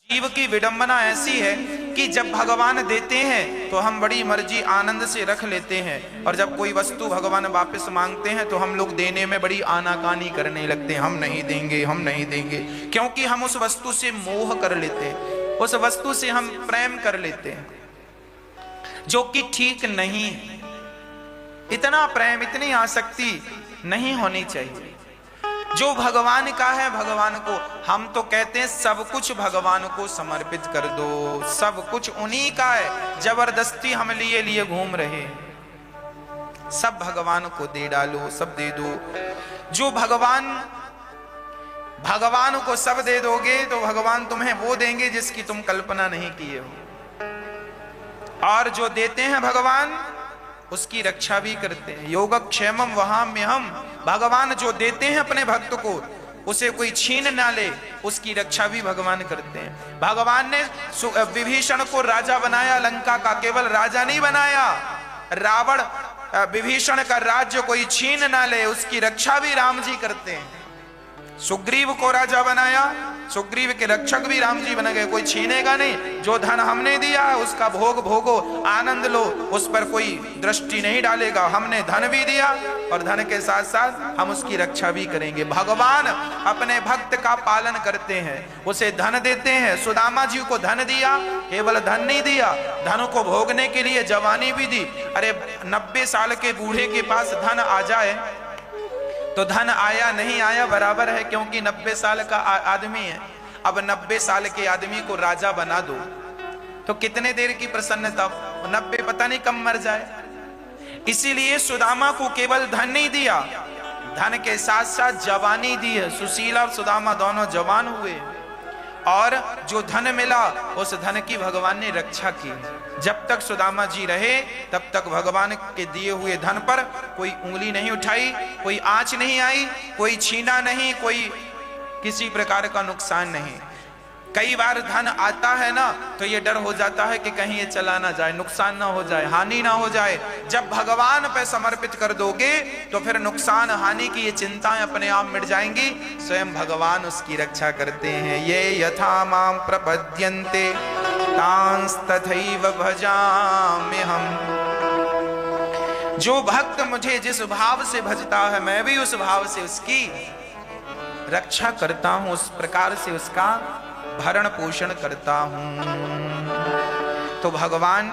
जीव की विडंबना ऐसी है कि जब भगवान देते हैं तो हम बड़ी मर्जी आनंद से रख लेते हैं, और जब कोई वस्तु भगवान वापस मांगते हैं तो हम लोग देने में बड़ी आनाकानी करने लगते हैं। हम नहीं देंगे, हम नहीं देंगे, क्योंकि हम उस वस्तु से मोह कर लेते हैं, उस वस्तु से हम प्रेम कर लेते हैं, जो कि ठीक नहीं है। इतना प्रेम, इतनी आसक्ति नहीं होनी चाहिए। जो भगवान का है भगवान को, हम तो कहते हैं सब कुछ भगवान को समर्पित कर दो, सब कुछ उन्हीं का है। जबरदस्ती हम लिए लिए घूम रहे, सब भगवान को दे डालो, सब दे दो। जो भगवान को सब दे दोगे तो भगवान तुम्हें वो देंगे जिसकी तुम कल्पना नहीं किए हो। और जो देते हैं भगवान उसकी रक्षा भी करते हैं। योगक्षेमम वहाम्यहम, भगवान जो देते हैं अपने भक्त को उसे कोई छीन ना ले, उसकी रक्षा भी भगवान करते हैं। भगवान ने विभीषण को राजा बनाया, लंका का केवल राजा नहीं बनाया, रावण विभीषण का राज्य कोई छीन ना ले, उसकी रक्षा भी राम जी करते हैं। सुग्रीव को राजा बनाया, सुग्रीव के रक्षक भी राम जी बन गए। कोई छीनेगा नहीं, जो धन हमने दिया है उसका भोग भोगो, आनंद लो, उस पर कोई दृष्टि नहीं डालेगा। हमने धन भी दिया और धन के साथ साथ हम उसकी रक्षा भी करेंगे। भगवान अपने भक्त का पालन करते हैं, उसे धन देते हैं। सुदामा जी को धन दिया, केवल धन नहीं दिया, धन को भोगने के लिए जवानी भी दी। अरे 90 साल के बूढ़े के पास धन आ जाए तो धन आया नहीं आया बराबर है, क्योंकि 90 साल का आदमी है। अब 90 साल के आदमी को राजा बना दो तो कितने देर की प्रसन्नता, 90 पता नहीं कब मर जाए। इसीलिए सुदामा को केवल धन नहीं दिया, धन के साथ साथ जवानी दी है। सुशीला और सुदामा दोनों जवान हुए, और जो धन मिला उस धन की भगवान ने रक्षा की। जब तक सुदामा जी रहे तब तक भगवान के दिए हुए धन पर कोई उंगली नहीं उठाई, कोई आंच नहीं आई, कोई छीना नहीं, कोई किसी प्रकार का नुकसान नहीं। कई बार धन आता है ना तो ये डर हो जाता है कि कहीं ये चला ना जाए, नुकसान ना हो जाए, हानि ना हो जाए। जब भगवान पे समर्पित कर दोगे तो फिर नुकसान हानि की ये चिंताएं अपने आप मिट जाएंगी, स्वयं भगवान उसकी रक्षा करते हैं। ये यथा मां प्रपद्यन्ते तांस्तथैव भजाम्यहम्। जो भक्त मुझे जिस भाव से भजता है मैं भी उस भाव से उसकी रक्षा करता हूं, उस प्रकार से उसका भरण पोषण करता हूं। तो भगवान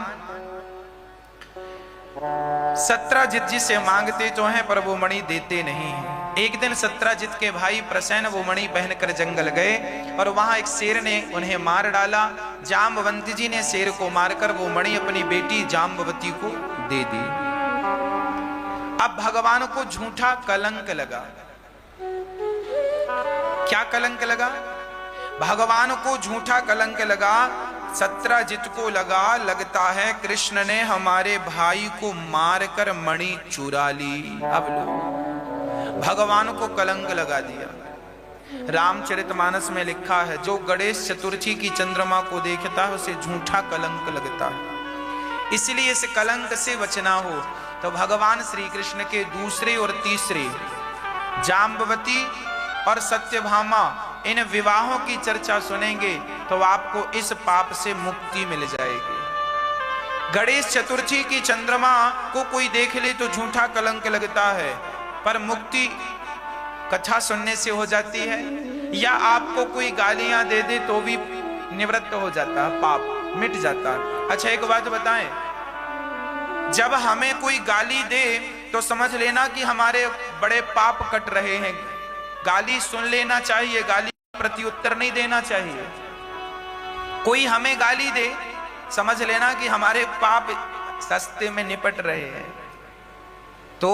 सत्रजित जी से मांगते तो हैं पर वो मणि देते नहीं हैं। एक दिन सत्रजित के भाई प्रसेन वो मणि पहनकर जंगल गए और वहां एक शेर ने उन्हें मार डाला। जाम्बवंती जी ने शेर को मारकर वो मणि अपनी बेटी जाम्बवती को दे दी। अब भगवान को झूठा कलंक लगा। क्या कलंक लगा? भगवान को झूठा कलंक लगा। सत्रजित को लगता है कृष्ण ने हमारे भाई को मारकर मणि चुरा ली। अब लो, भगवान को कलंक लगा दिया। रामचरितमानस में लिखा है जो गणेश चतुर्थी की चंद्रमा को देखता है उसे झूठा कलंक लगता है। इसलिए इस कलंक से बचना हो तो भगवान श्री कृष्ण के दूसरे और तीसरे जाम्बवती और सत्यभामा इन विवाहों की चर्चा सुनेंगे तो आपको इस पाप से मुक्ति मिल जाएगी। गणेश चतुर्थी की चंद्रमा को कोई देख ले तो झूठा कलंक लगता है, पर मुक्ति कथा सुनने से हो जाती है। या आपको कोई गालियां दे दे तो भी निवृत्त हो जाता है, पाप मिट जाता है। अच्छा एक बात बताएं, जब हमें कोई गाली दे तो समझ लेना कि हमारे बड़े पाप कट रहे हैं। गाली सुन लेना चाहिए, गाली प्रत्युत्तर नहीं देना चाहिए। कोई हमें गाली दे समझ लेना कि हमारे पाप सस्ते में निपट रहे हैं। तो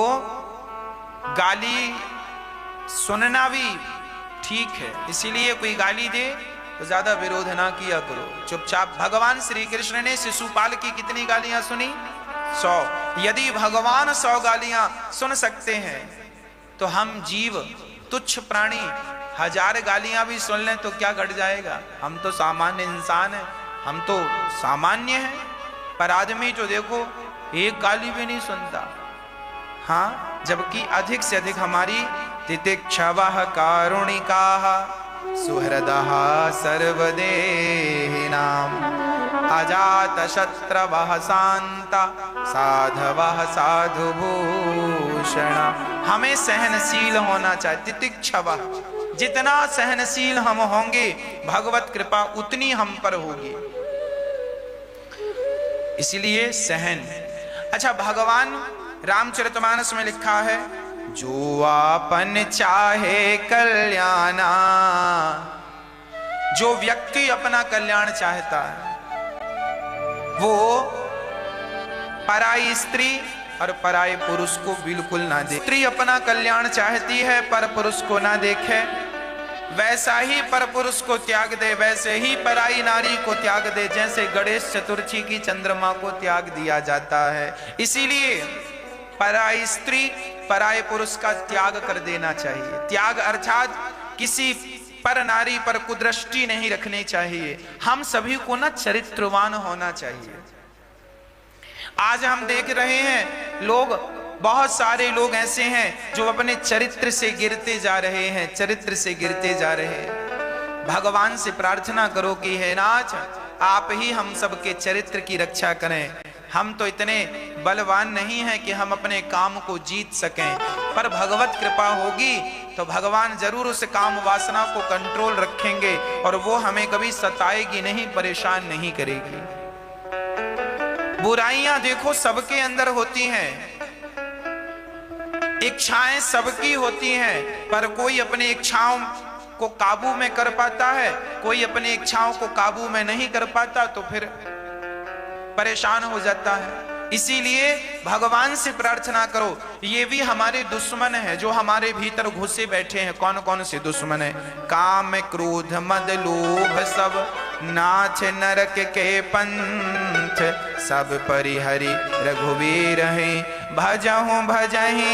गाली सुनना भी ठीक है, इसीलिए कोई गाली दे तो ज्यादा विरोध ना किया करो, चुपचाप। भगवान श्री कृष्ण ने शिशुपाल की कितनी गालियां सुनी? 100। यदि भगवान 100 गालियां सुन सकते हैं तो हम जीव तुच्छ प्राणी 1000 गालियां भी सुन लें तो क्या घट जाएगा? हम तो सामान्य इंसान हैं, हम तो सामान्य हैं। पर आदमी जो देखो एक गाली भी नहीं सुनता। हाँ, जबकि अधिक से अधिक हमारी तितिक्षवः कारुणिकाः सुहृदः सर्वदेहिनाम् अजातशत्रवः शान्ता साधवः साधुभूषण। हमें सहनशील होना चाहिए, तितिक्षवः। जितना सहनशील हम होंगे भगवत कृपा उतनी हम पर होगी, इसलिए सहन। अच्छा, भगवान रामचरितमानस में लिखा है, जो आपन चाहे कल्याणा, जो व्यक्ति अपना कल्याण चाहता है वो पराई स्त्री और पराई पुरुष को बिल्कुल ना देखे। स्त्री अपना कल्याण चाहती है पर पुरुष को ना देखे, वैसा ही पर पुरुष को त्याग दे, वैसे ही पराई नारी को त्याग दे, जैसे गणेश चतुर्थी की चंद्रमा को त्याग दिया जाता है। इसीलिए पराई स्त्री पराय पुरुष का त्याग कर देना चाहिए। त्याग अर्थात किसी पर नारी पर कुदृष्टि नहीं रखनी चाहिए। हम सभी को ना चरित्रवान होना चाहिए। आज हम देख रहे हैं लोग, बहुत सारे लोग ऐसे हैं जो अपने चरित्र से गिरते जा रहे हैं, चरित्र से गिरते जा रहे हैं। भगवान से प्रार्थना करो कि हे नाथ, आप ही हम सबके चरित्र की रक्षा करें। हम तो इतने बलवान नहीं हैं कि हम अपने काम को जीत सकें, पर भगवत कृपा होगी तो भगवान जरूर उस काम वासना को कंट्रोल रखेंगे और वो हमें कभी सताएगी नहीं, परेशान नहीं करेगी। बुराइयां देखो सबके अंदर होती हैं, इच्छाएं सबकी होती हैं, पर कोई अपनी इच्छाओं को काबू में कर पाता है, कोई अपनी इच्छाओं को काबू में नहीं कर पाता तो फिर परेशान हो जाता है। इसीलिए भगवान से प्रार्थना करो। ये भी हमारे दुश्मन है जो हमारे भीतर घुसे बैठे हैं। कौन कौन से दुश्मन है? काम क्रोध मद लोभ सब नाथ नरक के पंथ, सब परिहरि रघुवीर है भजहु भजहि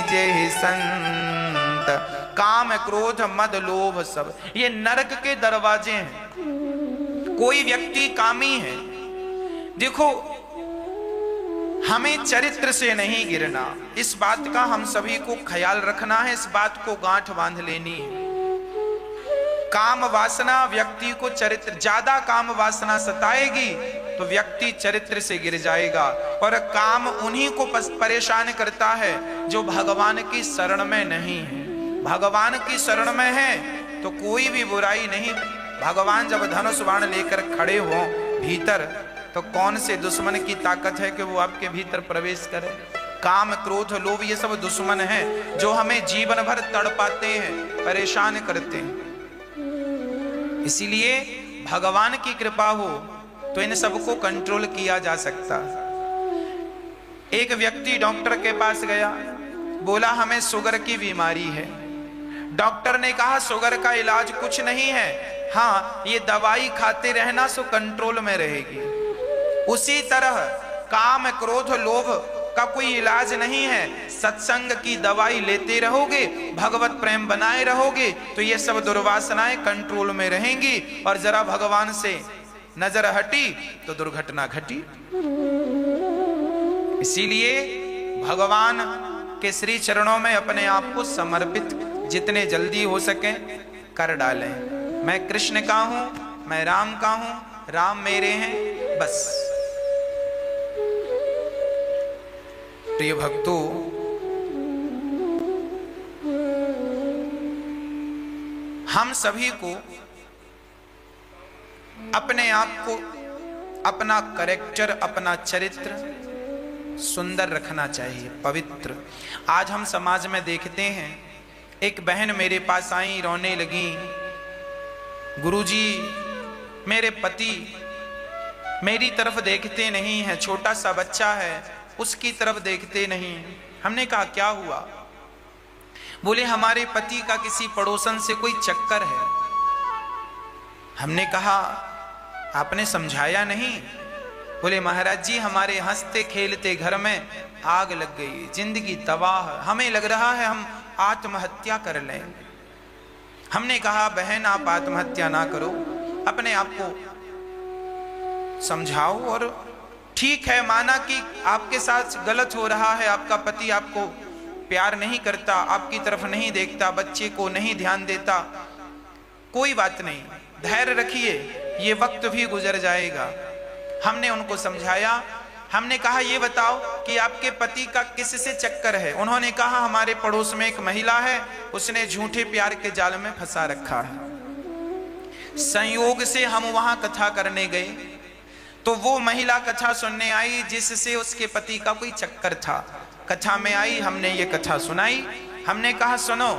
जेहि संत। काम क्रोध मद लोभ सब, ये नरक के दरवाजे हैं। कोई व्यक्ति कामी है, देखो हमें चरित्र से नहीं गिरना, इस बात का हम सभी को ख्याल रखना है, इस बात को गांठ बांध लेनी है। काम वासना व्यक्ति को चरित्र, ज्यादा काम वासना सताएगी तो व्यक्ति चरित्र से गिर जाएगा। और काम उन्हीं को परेशान करता है जो भगवान की शरण में नहीं है। भगवान की शरण में है तो कोई भी बुराई नहीं। भगवान जब धनुष बाण लेकर खड़े हो भीतर, तो कौन से दुश्मन की ताकत है कि वो आपके भीतर प्रवेश करे? काम क्रोध लोभ ये सब दुश्मन हैं जो हमें जीवन भर तड़पाते हैं, परेशान करते हैं। इसीलिए भगवान की कृपा हो तो इन सबको कंट्रोल किया जा सकता। एक व्यक्ति डॉक्टर के पास गया, बोला हमें शुगर की बीमारी है। डॉक्टर ने कहा शुगर का इलाज कुछ नहीं है, हाँ ये दवाई खाते रहना सो कंट्रोल में रहेगी। उसी तरह काम क्रोध लोभ का कोई इलाज नहीं है। सत्संग की दवाई लेते रहोगे, भगवत प्रेम बनाए रहोगे तो ये सब दुर्वासनाएं कंट्रोल में रहेंगी। और जरा भगवान से नजर हटी तो दुर्घटना घटी। इसीलिए भगवान के श्री चरणों में अपने आप को समर्पित जितने जल्दी हो सके कर डालें। मैं कृष्ण का हूं, मैं राम का हूं, राम मेरे हैं, बस। प्रिय भक्तों, हम सभी को अपने आप को, अपना कैरेक्टर, अपना चरित्र सुंदर रखना चाहिए, पवित्र। आज हम समाज में देखते हैं, एक बहन मेरे पास आई, रोने लगी, गुरुजी मेरे पति मेरी तरफ देखते नहीं है, छोटा सा बच्चा है उसकी तरफ देखते नहीं। हमने कहा क्या हुआ? बोले हमारे पति का किसी पड़ोसन से कोई चक्कर है। हमने कहा आपने समझाया नहीं? बोले महाराज जी हमारे हंसते खेलते घर में आग लग गई, जिंदगी तबाह, हमें लग रहा है हम आत्महत्या कर लें। हमने कहा बहन आप आत्महत्या ना करो, अपने आप को समझाओ। और ठीक है, माना कि आपके साथ गलत हो रहा है, आपका पति आपको प्यार नहीं करता, आपकी तरफ नहीं देखता, बच्चे को नहीं ध्यान देता, कोई बात नहीं, धैर्य रखिए, ये वक्त भी गुजर जाएगा। हमने उनको समझाया, हमने कहा ये बताओ कि आपके पति का किससे चक्कर है? उन्होंने कहा हमारे पड़ोस में एक महिला है, उसने झूठे प्यार के जाल में फंसा रखा है। संयोग से हम वहां कथा करने गए तो वो महिला कथा सुनने आई जिससे उसके पति का कोई चक्कर था। कथा में आई, हमने ये कथा सुनाई। हमने कहा सुनो,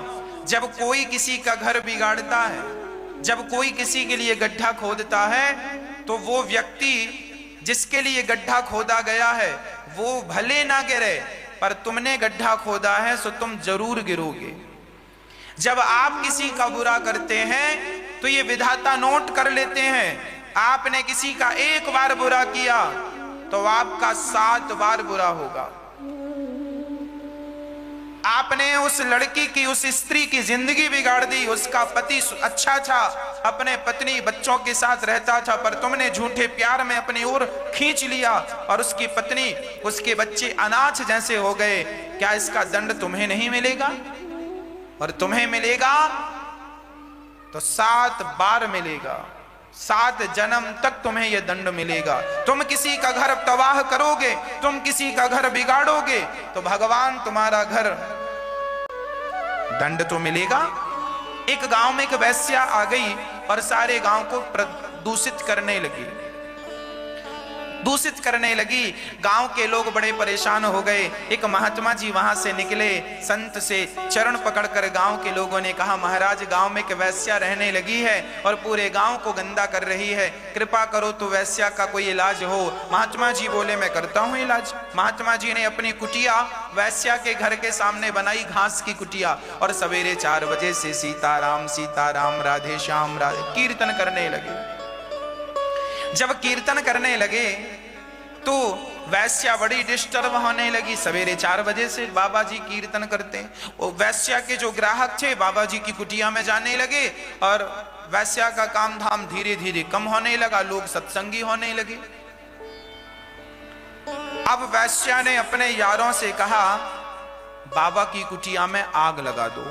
जब कोई किसी का घर बिगाड़ता है, जब कोई किसी के लिए गड्ढा खोदता है, तो वो व्यक्ति जिसके लिए गड्ढा खोदा गया है वो भले ना गिरे, पर तुमने गड्ढा खोदा है सो तुम जरूर गिरोगे। जब आप किसी का बुरा करते हैं तो ये विधाता नोट कर लेते हैं। आपने किसी का एक बार बुरा किया तो आपका 7 बार बुरा होगा। आपने उस लड़की की, उस स्त्री की जिंदगी बिगाड़ दी। उसका पति अच्छा था, अपने पत्नी बच्चों के साथ रहता था, पर तुमने झूठे प्यार में अपनी ओर खींच लिया और उसकी पत्नी, उसके बच्चे अनाथ जैसे हो गए। क्या इसका दंड तुम्हें नहीं मिलेगा? और तुम्हें मिलेगा तो 7 बार मिलेगा, 7 जन्म तक तुम्हें यह दंड मिलेगा। तुम किसी का घर तबाह करोगे, तुम किसी का घर बिगाड़ोगे तो भगवान तुम्हारा घर दंड तो मिलेगा। एक गांव में एक वैश्या आ गई और सारे गांव को प्रदूषित करने लगी, दूषित करने लगी। गांव के लोग बड़े परेशान हो गए। एक महात्मा जी वहां से निकले, संत से चरण पकड़कर गांव के लोगों ने कहा, महाराज गांव में एक वैश्या रहने लगी है और पूरे गांव को गंदा कर रही है, कृपा करो तो वैश्या का कोई इलाज हो। महात्मा जी बोले, मैं करता हूं इलाज। महात्मा जी ने अपनी कुटिया वैश्या के घर के सामने बनाई, घास की कुटिया, और सवेरे 4 बजे से सीताराम सीताराम राधे श्याम राधे कीर्तन करने लगे। जब कीर्तन करने लगे तो वैश्या बड़ी डिस्टर्ब होने लगी। सवेरे 4 बजे से बाबा जी कीर्तन करते, वो वैश्या के जो ग्राहक थे बाबा जी की कुटिया में जाने लगे और वैश्या का काम धाम धीरे धीरे कम होने लगा, लोग सत्संगी होने लगे। अब वैश्या ने अपने यारों से कहा, बाबा की कुटिया में आग लगा दो।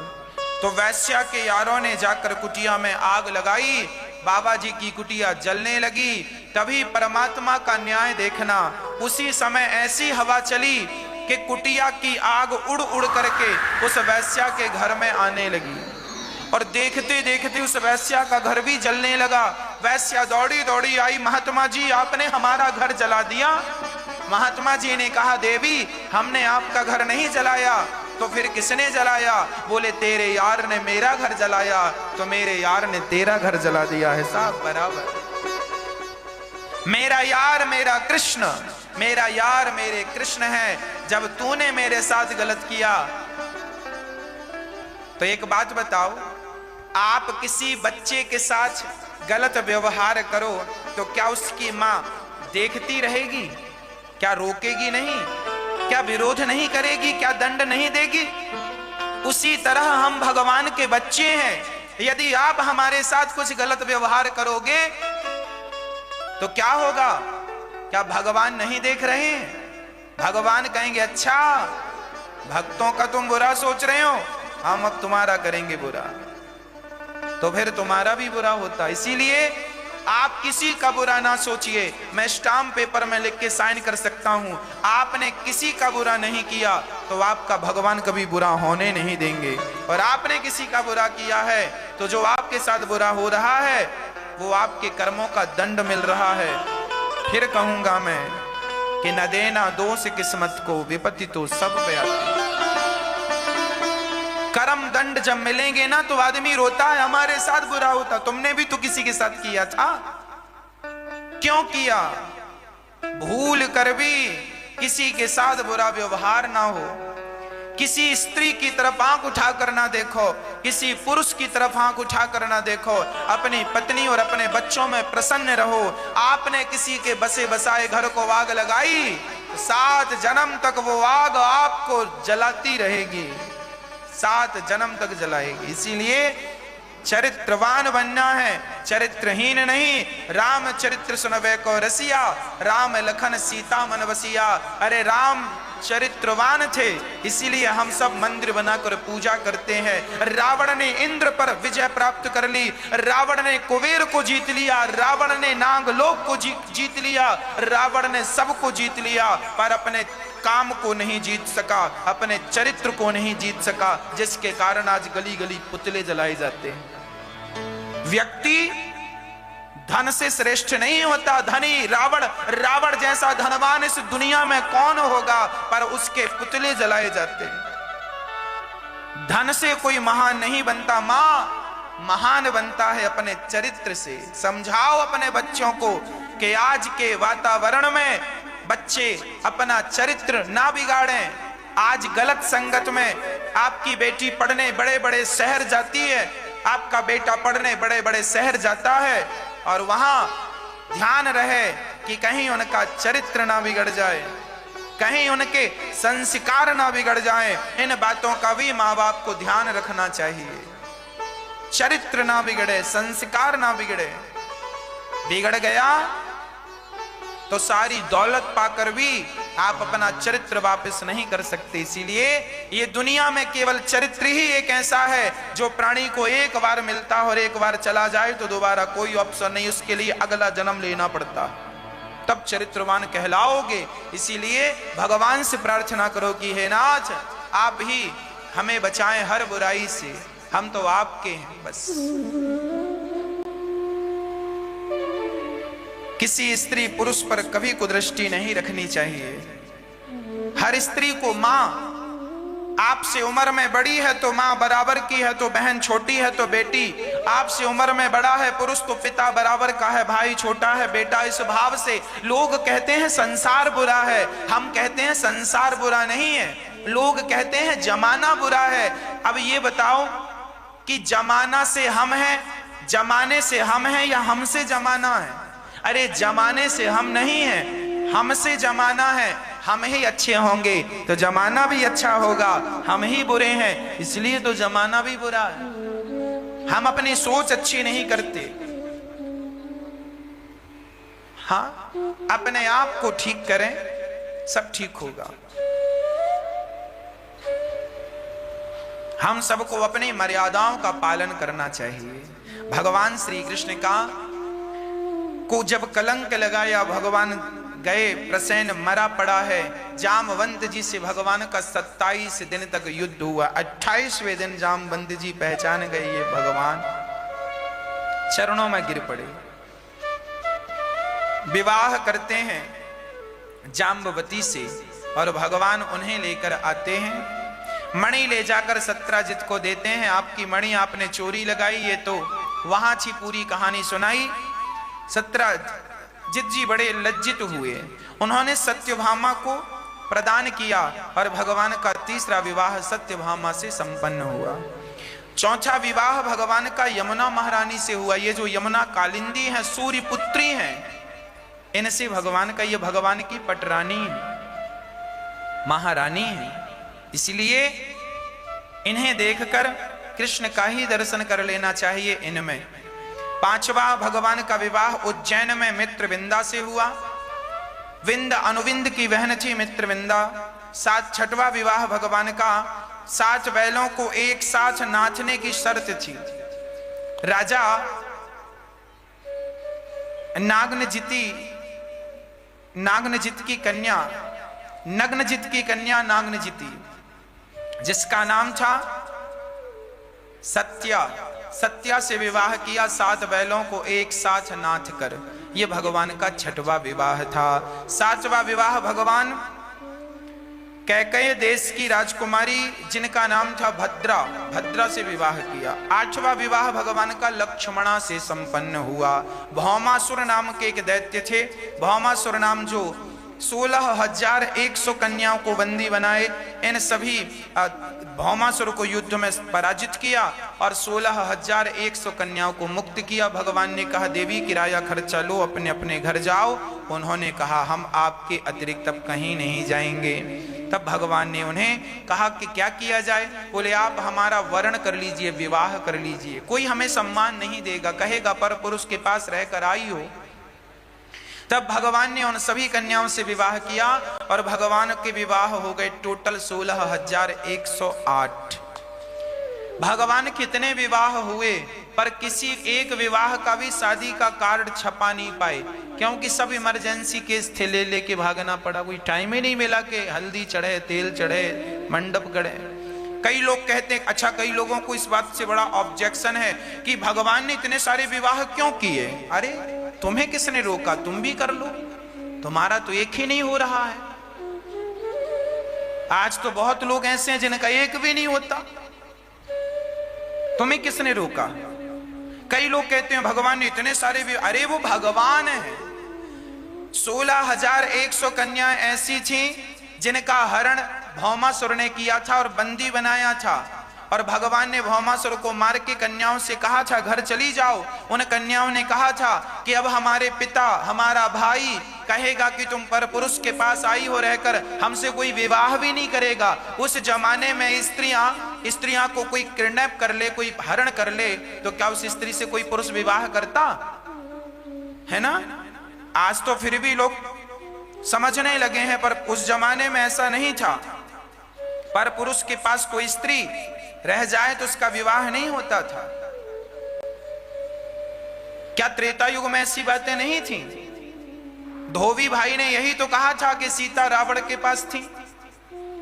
तो वैश्या के यारों ने जाकर कुटिया में आग लगाई, बाबा जी की कुटिया जलने लगी। तभी परमात्मा का न्याय देखना, उसी समय ऐसी हवा चली कि कुटिया की आग उड़ उड़ करके उस वैश्या के घर में आने लगी और देखते देखते उस वैश्या का घर भी जलने लगा। वैश्या दौड़ी दौड़ी आई, महात्मा जी आपने हमारा घर जला दिया। महात्मा जी ने कहा, देवी हमने आपका घर नहीं जलाया, तो फिर किसने जलाया? बोले, तेरे यार ने मेरा घर जलाया, तो मेरे यार ने तेरा घर जला दिया है। साहब बराबर। मेरा यार मेरा कृष्ण, मेरा यार मेरे कृष्ण है। जब तूने मेरे साथ गलत किया तो एक बात बताओ, आप किसी बच्चे के साथ गलत व्यवहार करो तो क्या उसकी मां देखती रहेगी? क्या रोकेगी नहीं? क्या विरोध नहीं करेगी? क्या दंड नहीं देगी? उसी तरह हम भगवान के बच्चे हैं। यदि आप हमारे साथ कुछ गलत व्यवहार करोगे तो क्या होगा? क्या भगवान नहीं देख रहे हैं? भगवान कहेंगे, अच्छा भक्तों का तुम बुरा सोच रहे हो, हम अब तुम्हारा करेंगे बुरा, तो फिर तुम्हारा भी बुरा होता। इसीलिए आप किसी का बुरा ना सोचिए। मैं स्टाम्प पेपर में लिख के साइन कर सकता हूं, आपने किसी का बुरा नहीं किया तो आपका भगवान कभी बुरा होने नहीं देंगे। और आपने किसी का बुरा किया है तो जो आपके साथ बुरा हो रहा है वो आपके कर्मों का दंड मिल रहा है। फिर कहूंगा मैं कि न देना दोष किस्मत को, विपत्ति तो सब पे आती। कर्म दंड जब मिलेंगे ना तो आदमी रोता है, हमारे साथ बुरा होता। तुमने भी तो किसी के साथ किया था, क्यों किया? भूल कर भी किसी के साथ बुरा व्यवहार ना हो, किसी स्त्री की तरफ आंख उठाकर ना देखो, किसी पुरुष की तरफ आंख उठाकर ना देखो, अपनी पत्नी और अपने बच्चों में प्रसन्न रहो। आपने किसी के बसे बसाए घर को आग लगाई, 7 जन्म तक वो आग आपको जलाती रहेगी, 7 जन्म तक जलाएगी। इसीलिए चरित्रवान बनना है, चरित्रहीन नहीं। राम चरित्र सुनवे को रसिया, राम लखन सीता मन बसिया। अरे राम चरित्रवान थे, इसीलिए हम सब मंदिर बनाकर पूजा करते हैं। रावण ने इंद्र पर विजय प्राप्त कर ली, रावण ने कुबेर को जीत लिया, रावण ने नागलोक को जीत लिया, रावण ने सबको जीत लिया, पर अपने काम को नहीं जीत सका, अपने चरित्र को नहीं जीत सका, जिसके कारण आज गली गली पुतले जलाए जाते हैं। व्यक्ति धन से श्रेष्ठ नहीं होता, धनी रावण जैसा धनवान इस दुनिया में कौन होगा, पर उसके पुतले जलाए जाते हैं। धन से कोई महान नहीं बनता, मां महान बनता है अपने चरित्र से। समझाओ अपने बच्चों को कि आज के वातावरण में बच्चे अपना चरित्र ना बिगाड़ें। आज गलत संगत में आपकी बेटी पढ़ने बड़े बड़े शहर जाती है, आपका बेटा पढ़ने बड़े बड़े शहर जाता है, और वहां ध्यान रहे कि कहीं उनका चरित्र ना बिगड़ जाए, कहीं उनके संस्कार ना बिगड़ जाए। इन बातों का भी माँ बाप को ध्यान रखना चाहिए। चरित्र ना बिगड़े, संस्कार ना बिगड़े। बिगड़ गया तो सारी दौलत पाकर भी आप अपना चरित्र वापस नहीं कर सकते। इसीलिए ये दुनिया में केवल चरित्र ही एक ऐसा है जो प्राणी को एक बार मिलता है और एक बार चला जाए तो दोबारा कोई ऑप्शन नहीं, उसके लिए अगला जन्म लेना पड़ता, तब चरित्रवान कहलाओगे। इसीलिए भगवान से प्रार्थना करो कि हे नाथ, आप ही हमें बचाएं हर बुराई से, हम तो आपके हैं बस। किसी स्त्री पुरुष पर कभी कुदृष्टि नहीं रखनी चाहिए। हर स्त्री को मां, आपसे उम्र में बड़ी है तो मां बराबर की है, तो बहन छोटी है तो बेटी, आपसे उम्र में बड़ा है पुरुष तो पिता बराबर का है, भाई छोटा है बेटा। इस भाव से लोग कहते हैं संसार बुरा है, हम कहते हैं संसार बुरा नहीं है। लोग कहते हैं जमाना बुरा है। अब ये बताओ कि जमाना से हम हैं, जमाने से हम हैं या हमसे जमाना है? अरे जमाने से हम नहीं हैं, हमसे जमाना है। हम ही अच्छे होंगे तो जमाना भी अच्छा होगा, हम ही बुरे हैं इसलिए तो जमाना भी बुरा है। हम अपनी सोच अच्छी नहीं करते। हाँ, अपने आप को ठीक करें, सब ठीक होगा। हम सबको अपनी मर्यादाओं का पालन करना चाहिए। भगवान श्री कृष्ण को जब कलंक लगाया, भगवान गए, प्रसेन मरा पड़ा है। जामवंत जी से भगवान का 27 दिन तक युद्ध हुआ। 28वें दिन जामवंत जी पहचान गए ये भगवान, चरणों में गिर पड़े। विवाह करते हैं जाम्बवती से और भगवान उन्हें लेकर आते हैं। मणि ले जाकर सत्राजित को देते हैं। आपकी मणि आपने चोरी लगाई, ये तो वहां थी पूरी कहानी सुनाई। सत्राजित जी बड़े लज्जित हुए। उन्होंने सत्यभामा को प्रदान किया और भगवान का तीसरा विवाह सत्यभामा से संपन्न हुआ। चौथा विवाह भगवान का यमुना महारानी से हुआ। ये जो यमुना कालिंदी है, सूर्य पुत्री हैं, इनसे भगवान का, ये भगवान की पटरानी महारानी है। इसलिए इन्हें देखकर कृष्ण का ही दर्शन कर लेना चाहिए इनमें। पांचवा भगवान का विवाह उज्जैन में मित्रविंदा से हुआ। विंद अनुविंद की बहन थी मित्रविंदा। छठवां विवाह भगवान का 7 बैलों को एक साथ नाचने की शर्त थी। राजा नागनजित की कन्या, नग्नजित की कन्या नागनजिती, जिसका नाम था सत्या से विवाह किया। 7 बैलों को एक साथ नाथ कर, यह भगवान का 6वां विवाह था। 7वां विवाह भगवान कैकेय देश की राजकुमारी जिनका नाम था भद्रा से विवाह किया। 8वां विवाह भगवान का लक्ष्मणा से संपन्न हुआ। भौमासुर नाम के एक दैत्य थे। भौमासुर नाम जो 16,100 कन्याओं को बंदी बनाए, इन सभी भौमासुर को युद्ध में पराजित किया और 16,100 कन्याओं को मुक्त किया। भगवान ने कहा देवी किराया खर्चा लो, अपने अपने घर जाओ। उन्होंने कहा हम आपके अतिरिक्त अब कहीं नहीं जाएंगे। तब भगवान ने उन्हें कहा कि क्या किया जाए? बोले आप हमारा वर्ण कर लीजिए, विवाह कर लीजिए। कोई हमें सम्मान नहीं देगा, कहेगा पर पुरुष के पास रहकर आई हो। तब भगवान ने उन सभी कन्याओं से विवाह किया और भगवान के विवाह हो गए टोटल 16,108। भगवान कितने विवाह हुए पर किसी एक विवाह का भी शादी का कार्ड छपा नहीं पाए, क्योंकि सब इमरजेंसी केस थे, ले लेके भागना पड़ा। कोई टाइम ही नहीं मिला कि हल्दी चढ़े, तेल चढ़े, मंडप गढ़े। कई लोग कहते हैं, अच्छा कई लोगों को इस बात से बड़ा ऑब्जेक्शन है कि भगवान ने इतने सारे विवाह क्यों किए। अरे तुम्हें किसने रोका, तुम भी कर लो, तुम्हारा तो एक ही नहीं हो रहा है। आज तो बहुत लोग ऐसे हैं जिनका एक भी नहीं होता, तुम्हें किसने रोका। कई लोग कहते हैं भगवान ने इतने सारे भी, अरे वो भगवान है। 16,100 कन्याएं ऐसी थी जिनका हरण भौमासुर ने किया था और बंदी बनाया था, और भगवान ने भौमासुर को मार के कन्याओं से कहा था घर चली जाओ। उन कन्याओं ने कहा था कि अब हमारे पिता, हमारा भाई कहेगा कि तुम पर पुरुष के पास आई हो रहकर हमसे कोई विवाह भी नहीं करेगा। उस जमाने में स्त्रियां को कोई किडनैप कर ले, कोई हरण कर ले, तो क्या उस स्त्री से कोई पुरुष विवाह करता है ना। आज तो फिर भी लोग समझने लगे हैं, पर उस जमाने में ऐसा नहीं था। पर पुरुष के पास कोई स्त्री रह जाए तो उसका विवाह नहीं होता था। क्या त्रेता युग में ऐसी बातें नहीं थी। धोबी भाई ने यही तो कहा था कि सीता रावण के पास थी,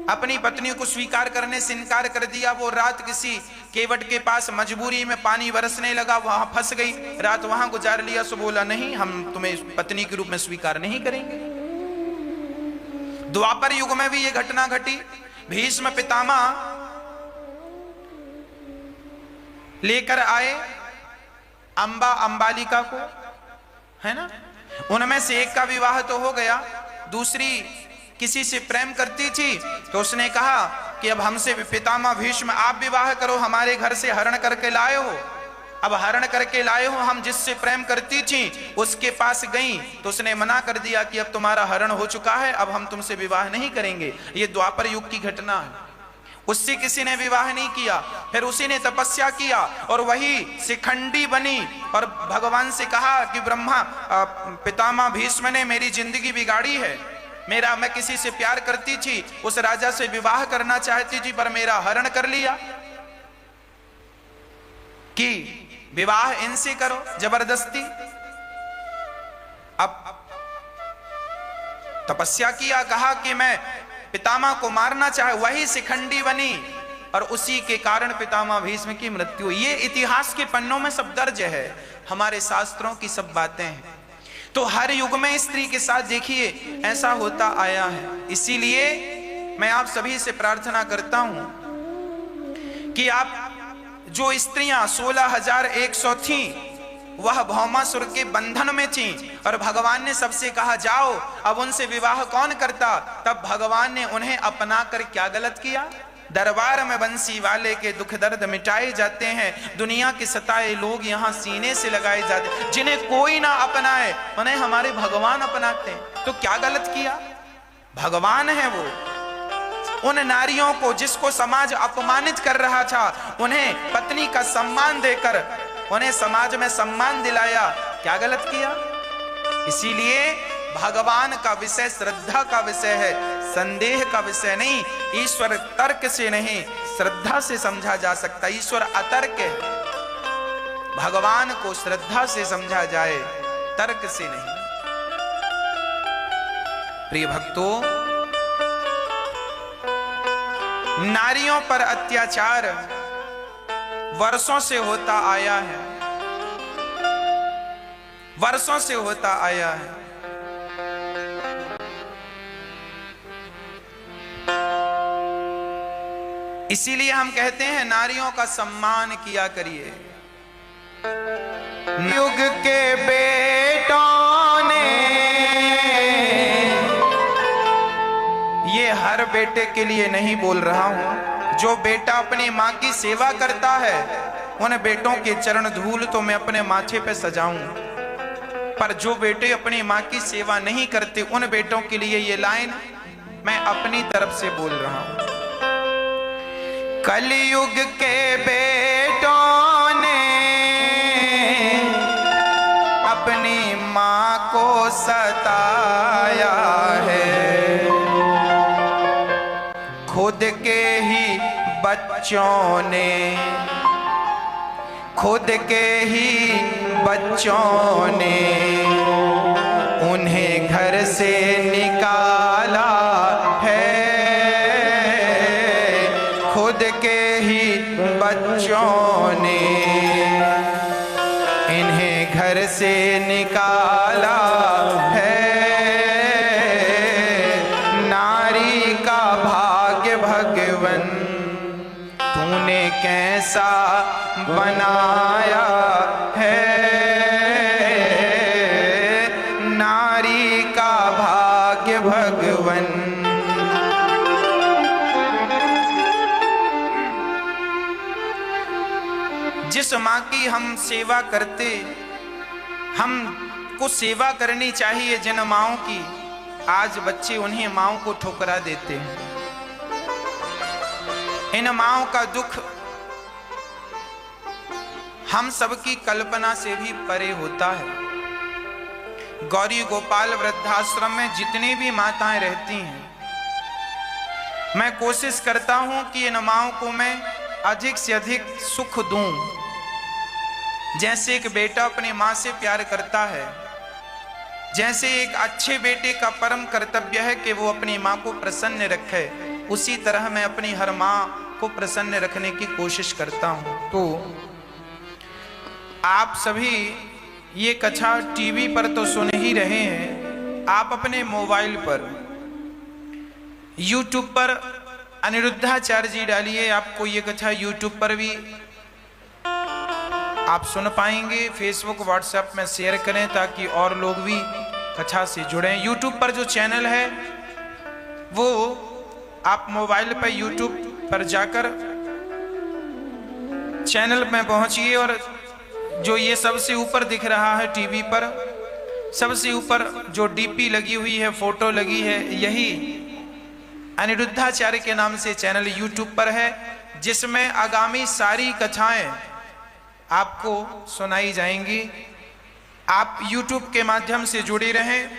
अपनी पत्नी को स्वीकार करने से इनकार कर दिया। वो रात किसी केवट के पास मजबूरी में पानी बरसने लगा, वहां फंस गई, रात वहां गुजार लिया। सो बोला नहीं, हम तुम्हें पत्नी के रूप में स्वीकार नहीं करेंगे। द्वापर युग में भी ये घटना घटी। भीष्म पितामह लेकर आए अंबालिका को, है ना। उनमें से एक का विवाह तो हो गया, दूसरी किसी से प्रेम करती थी, तो उसने कहा कि अब हमसे पितामह भीष्म आप विवाह करो, हमारे घर से हरण करके लाए हो। अब हरण करके लाए हो, हम जिससे प्रेम करती थी उसके पास गई तो उसने मना कर दिया कि अब तुम्हारा हरण हो चुका है, अब हम तुमसे विवाह नहीं करेंगे। ये द्वापर युग की घटना है। उससे किसी ने विवाह नहीं किया। फिर उसी ने तपस्या किया और वही शिखंडी बनी और भगवान से कहा कि ब्रह्मा पितामह भीष्म ने मेरी जिंदगी बिगाड़ी है। मैं किसी से प्यार करती थी, उस राजा से विवाह करना चाहती थी, पर मेरा हरण कर लिया कि विवाह इनसे करो जबरदस्ती। अब तपस्या किया, कहा कि मैं पितामह को मारना चाहे, वही शिखंडी बनी और उसी के कारण पितामह भीष्म की मृत्यु। ये इतिहास के पन्नों में सब दर्ज है, हमारे शास्त्रों की सब बातें हैं। तो हर युग में स्त्री के साथ देखिए ऐसा होता आया है। इसीलिए मैं आप सभी से प्रार्थना करता हूं कि आप जो स्त्रियां 16,100 थी वह भौमासुर के बंधन में थी और भगवान ने सबसे कहा जाओ, अब उनसे विवाह कौन करता। तब भगवान ने उन्हें अपना कर क्या गलत किया। दरबार में बंसी वाले के दुख दर्द मिटाए जाते हैं, दुनिया के सताए लोग यहाँ सीने से लगाए जाते। जिन्हें कोई ना अपनाए उन्हें हमारे भगवान अपनाते हैं, तो क्या गलत किया। भगवान है वो। उन नारियों को जिसको समाज अपमानित कर रहा था, उन्हें पत्नी का सम्मान देकर उन्हें समाज में सम्मान दिलाया, क्या गलत किया। इसीलिए भगवान का विषय श्रद्धा का विषय है, संदेह का विषय नहीं। ईश्वर तर्क से नहीं, श्रद्धा से समझा जा सकता। ईश्वर अतर्क है, भगवान को श्रद्धा से समझा जाए, तर्क से नहीं। प्रिय भक्तों, नारियों पर अत्याचार वर्षों से होता आया है, वर्षों से होता आया है। इसीलिए हम कहते हैं नारियों का सम्मान किया करिए। युग के बेटों ने, ये हर बेटे के लिए नहीं बोल रहा हूं, जो बेटा अपनी माँ की सेवा करता है उन बेटों के चरण धूल तो मैं अपने माथे पे सजाऊं, पर जो बेटे अपनी माँ की सेवा नहीं करते उन बेटों के लिए ये लाइन मैं अपनी तरफ से बोल रहा हूं। कलयुग के बेटों ने अपनी माँ को सताया है। खुद के ही बच्चों ने, खुद के ही बच्चों ने उन्हें घर से निकाला है। खुद के ही बच्चों ने इन्हें घर से निकाला है। नारी का भाग्य भगवन तूने कैसा बनाया है। नारी का भाग्य भगवन। जिस माँ की हम सेवा करते, हमको सेवा करनी चाहिए जिन माँओं की, आज बच्चे उन्हीं माँओं को ठुकरा देते हैं। इन माँओं का दुख हम सबकी कल्पना से भी परे होता है। गौरी गोपाल वृद्धाश्रम में जितनी भी माताएं रहती हैं, मैं कोशिश करता हूं कि इन माँओं को मैं अधिक से अधिक सुख दूं। जैसे एक बेटा अपनी माँ से प्यार करता है, जैसे एक अच्छे बेटे का परम कर्तव्य है कि वो अपनी माँ को प्रसन्न रखे, उसी तरह मैं अपनी हर माँ को प्रसन्न रखने की कोशिश करता हूं। तो आप सभी ये कथा टीवी पर तो सुन ही रहे हैं, आप अपने मोबाइल पर YouTube पर अनिरुद्धाचार्य जी डालिए, आपको ये कथा YouTube पर भी आप सुन पाएंगे। फेसबुक व्हाट्सएप में शेयर करें ताकि और लोग भी कथा से जुड़ें। YouTube पर जो चैनल है वो आप मोबाइल पर YouTube पर जाकर चैनल में पहुंचिए और जो ये सबसे ऊपर दिख रहा है टीवी पर, सबसे ऊपर जो डीपी लगी हुई है, फोटो लगी है, यही अनिरुद्धाचार्य के नाम से चैनल YouTube पर है, जिसमें आगामी सारी कथाएं आपको सुनाई जाएंगी। आप YouTube के माध्यम से जुड़े रहें।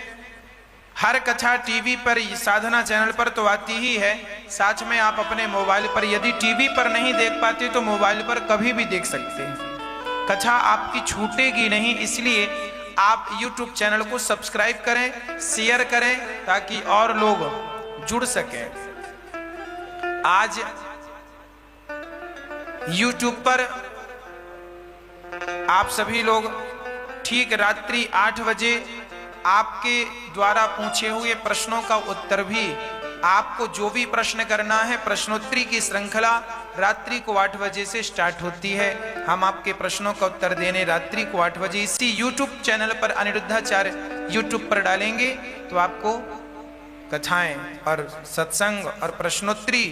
हर कथा टीवी पर, साधना चैनल पर तो आती ही है, साथ में आप अपने मोबाइल पर, यदि टीवी पर नहीं देख पाते तो मोबाइल पर कभी भी देख सकते हैं। कथा आपकी छूटेगी नहीं, इसलिए आप YouTube चैनल को सब्सक्राइब करें, शेयर करें ताकि और लोग जुड़ सकें। आज YouTube पर आप सभी लोग ठीक रात्रि 8 बजे आपके द्वारा पूछे हुए प्रश्नों का उत्तर भी, आपको जो भी प्रश्न करना है, प्रश्नोत्तरी की श्रृंखला रात्रि को 8 बजे से स्टार्ट होती है। हम आपके प्रश्नों का उत्तर देने रात्रि को 8 बजे इसी YouTube चैनल पर अनिरुद्धाचार्य YouTube पर डालेंगे, तो आपको कथाएं और सत्संग और प्रश्नोत्तरी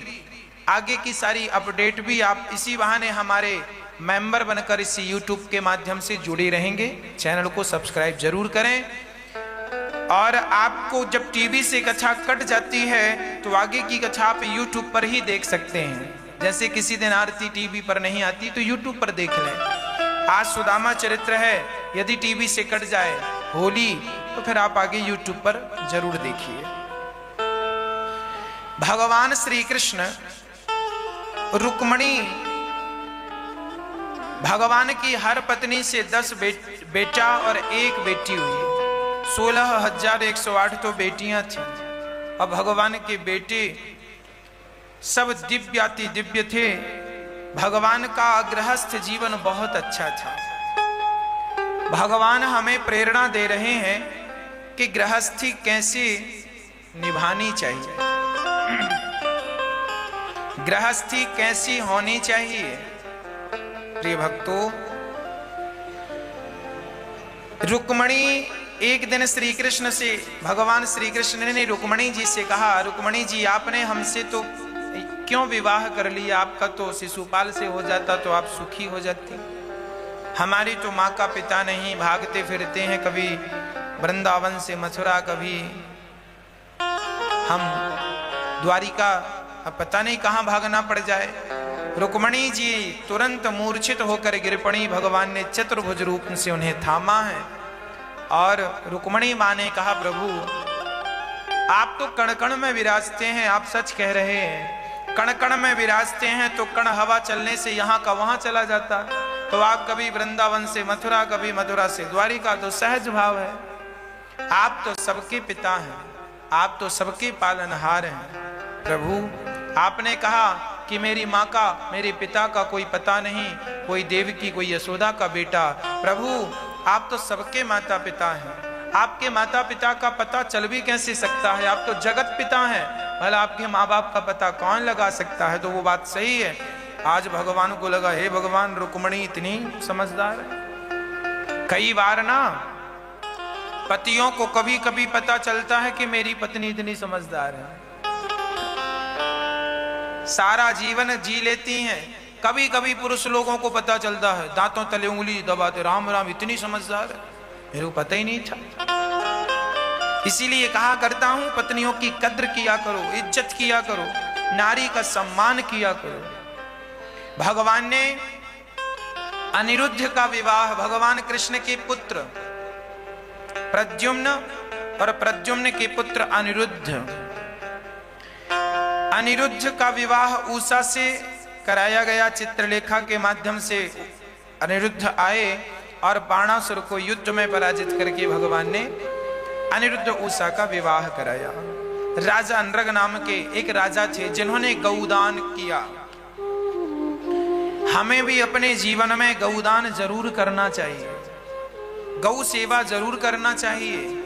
आगे की सारी अपडेट भी आप इसी बहाने हमारे मेंबर बनकर इसी YouTube के माध्यम से जुड़े रहेंगे। चैनल को सब्सक्राइब जरूर करें। और आपको जब टीवी से कथा कट जाती है तो आगे की कथा आप YouTube पर ही देख सकते हैं। जैसे किसी दिन आरती टीवी पर नहीं आती तो YouTube पर देख लें। आज सुदामा चरित्र है, यदि टीवी से कट जाए होली तो फिर आप आगे YouTube पर जरूर देखिए। भगवान श्री कृष्ण रुक्मणी, भगवान की हर पत्नी से 10 बेटा और 1 बेटी हुई। 16,108 तो बेटियां थीं। अब भगवान के बेटे सब दिव्याति दिव्य थे। भगवान का गृहस्थ जीवन बहुत अच्छा था। भगवान हमें प्रेरणा दे रहे हैं कि गृहस्थी कैसे निभानी चाहिए, गृहस्थी कैसी होनी चाहिए। प्रिय भक्तों, रुक्मणी एक दिन श्री कृष्ण से, भगवान श्री कृष्ण ने रुक्मणी जी से कहा, रुक्मणी जी आपने हमसे तो क्यों विवाह कर लिया, आपका तो शिशुपाल से हो जाता तो आप सुखी हो जाती। हमारी तो माँ का पिता नहीं, भागते फिरते हैं, कभी वृंदावन से मथुरा, कभी हम द्वारिका, अब पता नहीं कहाँ भागना पड़ जाए। रुक्मणी जी तुरंत मूर्छित होकर गिर पड़ी। भगवान ने चतुर्भुज रूप से उन्हें थामा है और रुक्मणी माँ ने कहा प्रभु आप तो कण कण में विराजते हैं, आप सच कह रहे हैं, कण कण में विराजते हैं तो कण हवा चलने से यहाँ का वहां चला जाता है, तो आप कभी वृंदावन से मथुरा, कभी मथुरा से द्वारिका, तो सहज भाव है। आप तो सबके पिता हैं, आप तो सबके पालनहार हैं। प्रभु आपने कहा कि मेरी माँ का, मेरे पिता का कोई पता नहीं, कोई देवकी, कोई यशोदा का बेटा। प्रभु आप तो सबके माता पिता हैं, आपके माता पिता का पता चल भी कैसे सकता है, आप तो जगत पिता हैं, भला आपके माँ बाप का पता कौन लगा सकता है। तो वो बात सही है। आज भगवान को लगा हे भगवान रुक्मणी इतनी समझदार है। कई बार ना पतियों को कभी कभी पता चलता है कि मेरी पत्नी इतनी समझदार है, सारा जीवन जी लेती हैं, कभी कभी पुरुष लोगों को पता चलता है, दांतों तले उंगली दबाते, राम राम इतनी समझदार है, मेरे को पता ही नहीं था। इसीलिए कहा करता हूं पत्नियों की कद्र किया करो, इज्जत किया करो, नारी का सम्मान किया करो। भगवान ने अनिरुद्ध का विवाह भगवान कृष्ण के पुत्र प्रद्युम्न और प्रद्युम्न के पुत्र अनिरुद्ध का विवाह उषा से कराया गया। चित्रलेखा के माध्यम से अनिरुद्ध आए और बाणासुर को युद्ध में पराजित करके भगवान ने अनिरुद्ध उषा का विवाह कराया। राजा अनरग नाम के एक राजा थे जिन्होंने गौदान किया। हमें भी अपने जीवन में गौदान जरूर करना चाहिए, गौ सेवा जरूर करना चाहिए।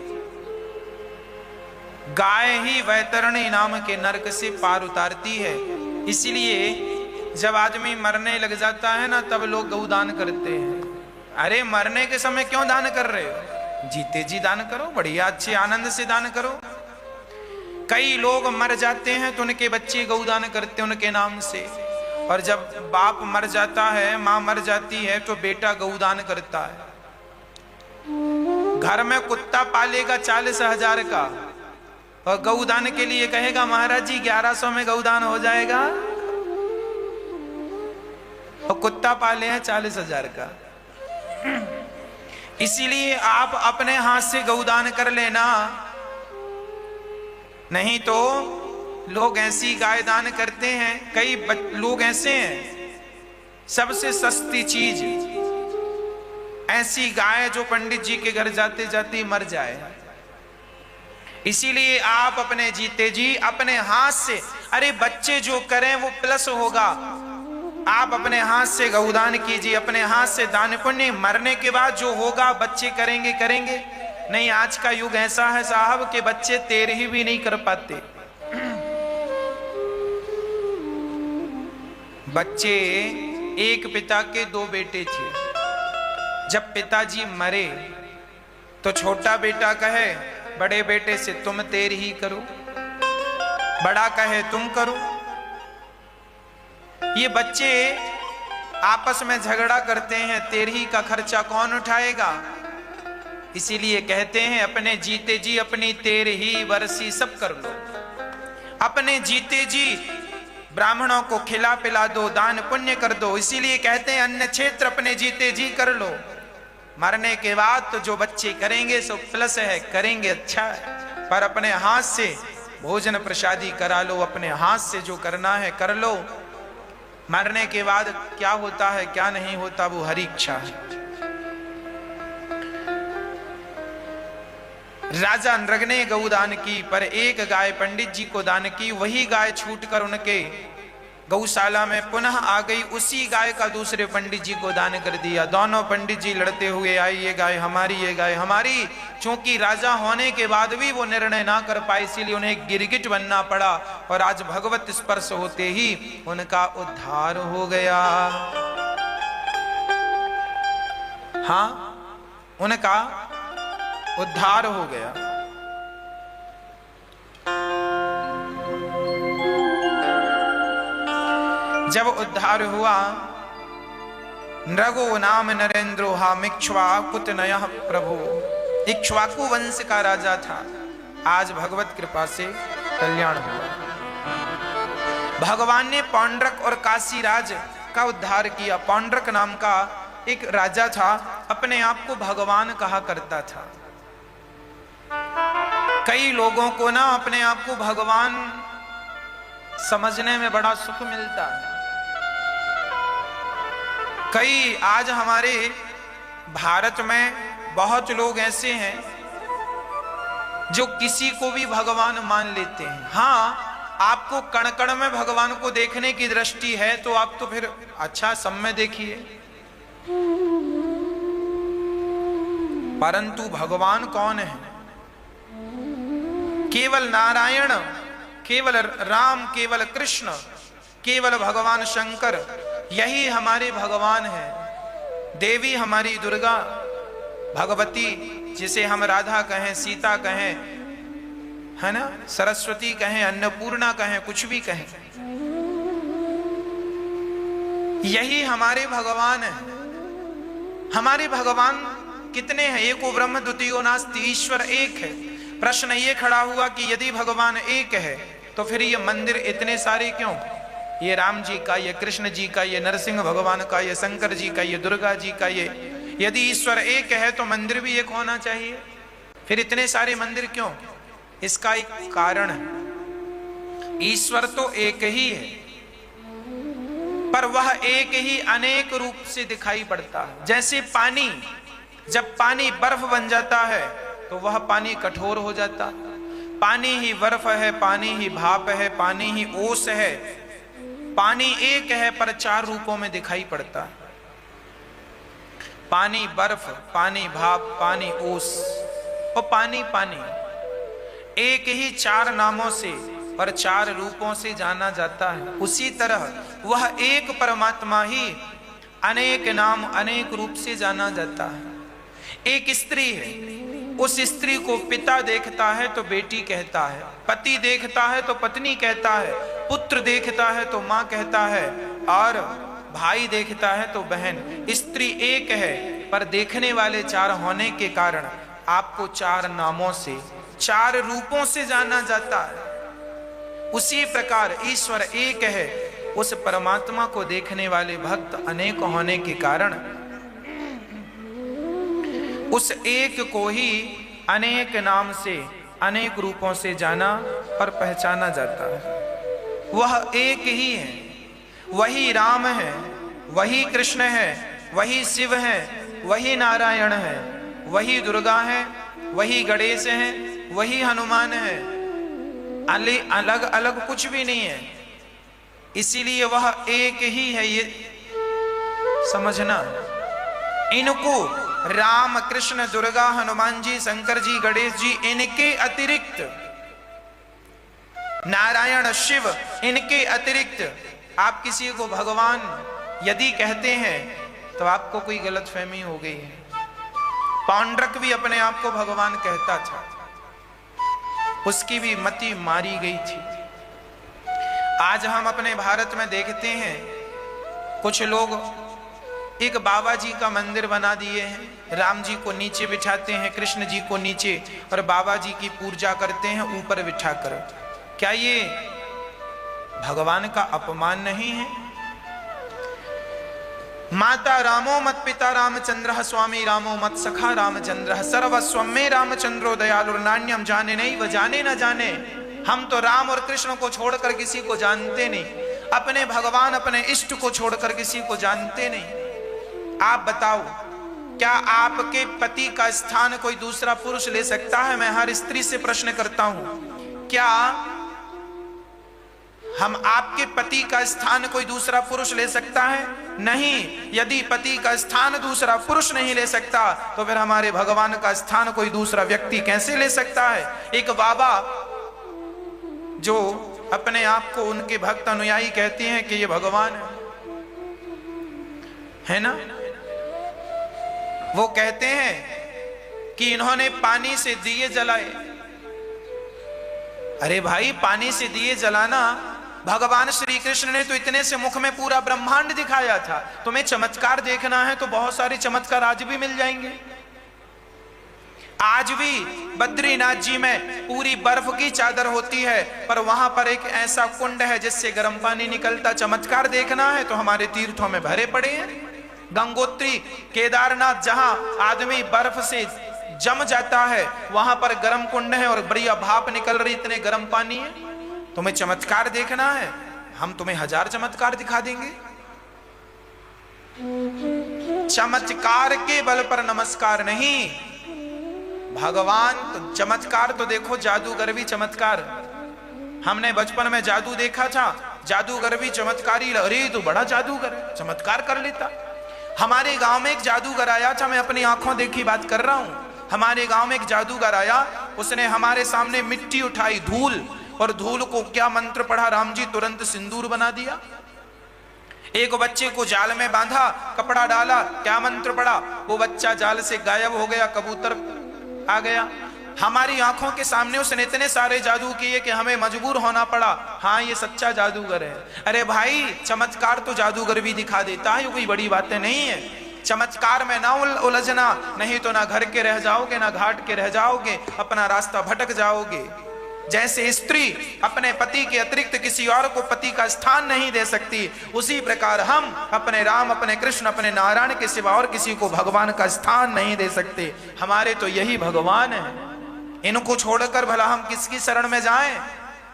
गाय ही वैतरणी नाम के नरक से पार उतारती है। इसलिए जब आदमी मरने लग जाता है ना, तब लोग गौदान करते हैं। अरे मरने के समय क्यों दान कर रहे हो, जीते जी दान करो, बढ़िया अच्छे आनंद से दान करो। कई लोग मर जाते हैं तो उनके बच्चे गौदान करते हैं उनके नाम से, और जब बाप मर जाता है, माँ मर जाती है, तो बेटा गौदान करता है। घर में कुत्ता पालेगा 40,000 का और गौदान के लिए कहेगा महाराज जी 1100 में गौदान हो जाएगा, और कुत्ता पाले हैं 40,000 का। इसीलिए आप अपने हाथ से गौदान कर लेना, नहीं तो लोग ऐसी गाय दान करते हैं। कई लोग ऐसे हैं, सबसे सस्ती चीज ऐसी गाय जो पंडित जी के घर जाते जाते मर जाए। इसीलिए आप अपने जीते जी अपने हाथ से, अरे बच्चे जो करें वो प्लस होगा, आप अपने हाथ से गौदान कीजिए, अपने हाथ से दान पुण्य। मरने के बाद जो होगा बच्चे करेंगे करेंगे, नहीं आज का युग ऐसा है साहब के बच्चे तेरे ही भी नहीं कर पाते। बच्चे, एक पिता के 2 बेटे थे। जब पिताजी मरे तो छोटा बेटा कहे बड़े बेटे से तुम तेरी ही करो, बड़ा कहे तुम करो। ये बच्चे आपस में झगड़ा करते हैं, तेरी का खर्चा कौन उठाएगा। इसीलिए कहते हैं अपने जीते जी अपनी तेरे ही वर्षी सब कर लो। अपने जीते जी ब्राह्मणों को खिला पिला दो, दान पुण्य कर दो। इसीलिए कहते हैं अन्य क्षेत्र अपने जीते जी कर लो। मरने के बाद तो जो बच्चे करेंगे सो प्लस है, करेंगे अच्छा है, पर अपने हाथ से भोजन प्रसादी करा लो, अपने हाथ से जो करना है कर लो। मरने के बाद क्या होता है क्या नहीं होता वो हरि इच्छा है। राजा अनरग ने गौदान की, पर एक गाय पंडित जी को दान की। वही गाय छूटकर उनके गौशाला में पुनः आ गई। उसी गाय का दूसरे पंडित जी को दान कर दिया। दोनों पंडित जी लड़ते हुए आए, ये गाय हमारी, ये गाय हमारी। चूंकि राजा होने के बाद भी वो निर्णय ना कर पाए, इसीलिए उन्हें गिरगिट बनना पड़ा। और आज भगवत स्पर्श होते ही उनका उद्धार हो गया। हाँ, उनका उद्धार हो गया। जब उद्धार हुआ, नृगो नाम नरेंद्रो मिक्ष्वाकुत नयः प्रभु, इक्ष्वाकु वंश का राजा था। आज भगवत कृपा से कल्याण हुआ। भगवान ने पौंड्रक और काशीराज का उद्धार किया। पौंड्रक नाम का एक राजा था, अपने आप को भगवान कहा करता था। कई लोगों को ना अपने आप को भगवान समझने में बड़ा सुख मिलता है। कई आज हमारे भारत में बहुत लोग ऐसे हैं जो किसी को भी भगवान मान लेते हैं। हाँ, आपको कण कण में भगवान को देखने की दृष्टि है तो आप तो फिर अच्छा सब में देखिए, परंतु भगवान कौन है? केवल नारायण, केवल राम, केवल कृष्ण, केवल भगवान शंकर, यही हमारे भगवान है। देवी हमारी दुर्गा, भगवती, जिसे हम राधा कहें, सीता कहें, है ना, सरस्वती कहें, अन्नपूर्णा कहें, कुछ भी कहें, यही हमारे भगवान है। हमारे भगवान कितने हैं? एको ब्रह्म द्वितीयो नास्ति, ईश्वर एक है। प्रश्न ये खड़ा हुआ कि यदि भगवान एक है तो फिर ये मंदिर इतने सारे क्यों? ये राम जी का, ये कृष्ण जी का, ये नरसिंह भगवान का, ये शंकर जी का, ये दुर्गा जी का, ये यदि ईश्वर एक है तो मंदिर भी एक होना चाहिए, फिर इतने सारे मंदिर क्यों? इसका एक कारण है। ईश्वर तो एक ही है, पर वह एक ही अनेक रूप से दिखाई पड़ता है। जैसे पानी, जब पानी बर्फ बन जाता है तो वह पानी कठोर हो जाता है। पानी ही बर्फ है, पानी ही भाप है, पानी ही ओस है। पानी एक है पर चार रूपों में दिखाई पड़ता है। पानी बर्फ, पानी भाप, पानी ओस और पानी पानी, एक ही चार नामों से और चार रूपों से जाना जाता है। उसी तरह वह एक परमात्मा ही अनेक नाम, अनेक रूप से जाना जाता है। एक स्त्री है, उस स्त्री को पिता देखता है तो बेटी कहता है, पति देखता है तो पत्नी कहता है, पुत्र देखता है तो मां कहता है, और भाई देखता है तो बहन। स्त्री एक है पर देखने वाले चार होने के कारण आपको चार नामों से, चार रूपों से जाना जाता है। उसी प्रकार ईश्वर एक है, उस परमात्मा को देखने वाले भक्त अनेक होने के कारण उस एक को ही अनेक नाम से, अनेक रूपों से जाना और पहचाना जाता है। वह एक ही है, वही राम है, वही कृष्ण है, वही शिव है, वही नारायण है, वही दुर्गा है, वही गणेश है, वही हनुमान है। अलग अलग कुछ भी नहीं है, इसीलिए वह एक ही है, ये समझना। इनको राम, कृष्ण, दुर्गा, हनुमान जी, शंकर जी, गणेश जी, इनके अतिरिक्त नारायण, शिव, इनके अतिरिक्त आप किसी को भगवान यदि कहते हैं तो आपको कोई गलतफहमी हो गई है। पौंड्रक भी अपने आप को भगवान कहता था, उसकी भी मति मारी गई थी। आज हम अपने भारत में देखते हैं कुछ लोग एक बाबा जी का मंदिर बना दिए हैं, राम जी को नीचे बिठाते हैं, कृष्ण जी को नीचे, और बाबा जी की पूजा करते हैं ऊपर बिठाकर। क्या ये भगवान का अपमान नहीं है? माता रामो मत पिता रामचंद्र, स्वामी रामो मत सखा रामचंद्र, सर्वस्व में रामचंद्रो दयालु, नान्यम जाने नहीं व जाने न जाने। हम तो राम और कृष्ण को छोड़कर किसी को जानते नहीं, अपने भगवान, अपने इष्ट को छोड़कर किसी को जानते नहीं। आप बताओ, क्या आपके पति का स्थान कोई दूसरा पुरुष ले सकता है? मैं हर स्त्री से प्रश्न करता हूं, क्या हम आपके पति का स्थान कोई दूसरा पुरुष ले सकता है? नहीं। यदि पति का स्थान दूसरा पुरुष नहीं ले सकता तो फिर हमारे भगवान का स्थान कोई दूसरा व्यक्ति कैसे ले सकता है? एक बाबा जो अपने आप को उनके भक्त अनुयायी कहते हैं कि ये भगवान है ना, वो कहते हैं कि इन्होंने पानी से दिए जलाए। अरे भाई, पानी से दिए जलाना, भगवान श्री कृष्ण ने तो इतने से मुख में पूरा ब्रह्मांड दिखाया था। तुम्हें चमत्कार देखना है तो बहुत सारे चमत्कार आज भी मिल जाएंगे। आज भी बद्रीनाथ जी में पूरी बर्फ की चादर होती है, पर वहां पर एक ऐसा कुंड है जिससे गर्म पानी निकलता। चमत्कार देखना है तो हमारे तीर्थों में भरे पड़े हैं। गंगोत्री, केदारनाथ, जहां आदमी बर्फ से जम जाता है, वहां पर गर्म कुंड है और बढ़िया भाप निकल रही, इतने गर्म पानी है। तुम्हें चमत्कार देखना है, हम तुम्हें 1000 चमत्कार दिखा देंगे। चमत्कार के बल पर नमस्कार नहीं, भगवान तो चमत्कार तो देखो, जादूगर भी चमत्कार। हमने बचपन में जादू देखा था, जादूगर भी चमत्कारी, अरे तो बड़ा जादूगर है, चमत्कार कर लेता। हमारे गांव में एक जादूगर आया था, मैं अपनी आंखों देखी बात कर रहा हूं। हमारे गांव में एक जादूगर आया, उसने हमारे सामने मिट्टी उठाई, धूल, और धूल को क्या मंत्र पढ़ा, राम जी, तुरंत सिंदूर बना दिया। एक बच्चे को जाल में बांधा, कपड़ा डाला, क्या मंत्र पढ़ा, वो बच्चा जाल से गायब हो गया, कबूतर आ गया। हमारी आंखों के सामने उसने इतने सारे जादू किए कि हमें मजबूर होना पड़ा, हाँ ये सच्चा जादूगर है। अरे भाई, चमत्कार तो जादूगर भी दिखा देता है, ये कोई बड़ी बातें नहीं है। चमत्कार में ना उलझना, नहीं तो ना घर के रह जाओगे, ना घाट के रह जाओगे, अपना रास्ता भटक जाओगे। जैसे स्त्री अपने पति के अतिरिक्त किसी और को पति का स्थान नहीं दे सकती, उसी प्रकार हम अपने राम, अपने कृष्ण, अपने नारायण के सिवा और किसी को भगवान का स्थान नहीं दे सकते। हमारे तो यही भगवान है, इनको छोड़कर भला हम किसकी शरण में जाएं?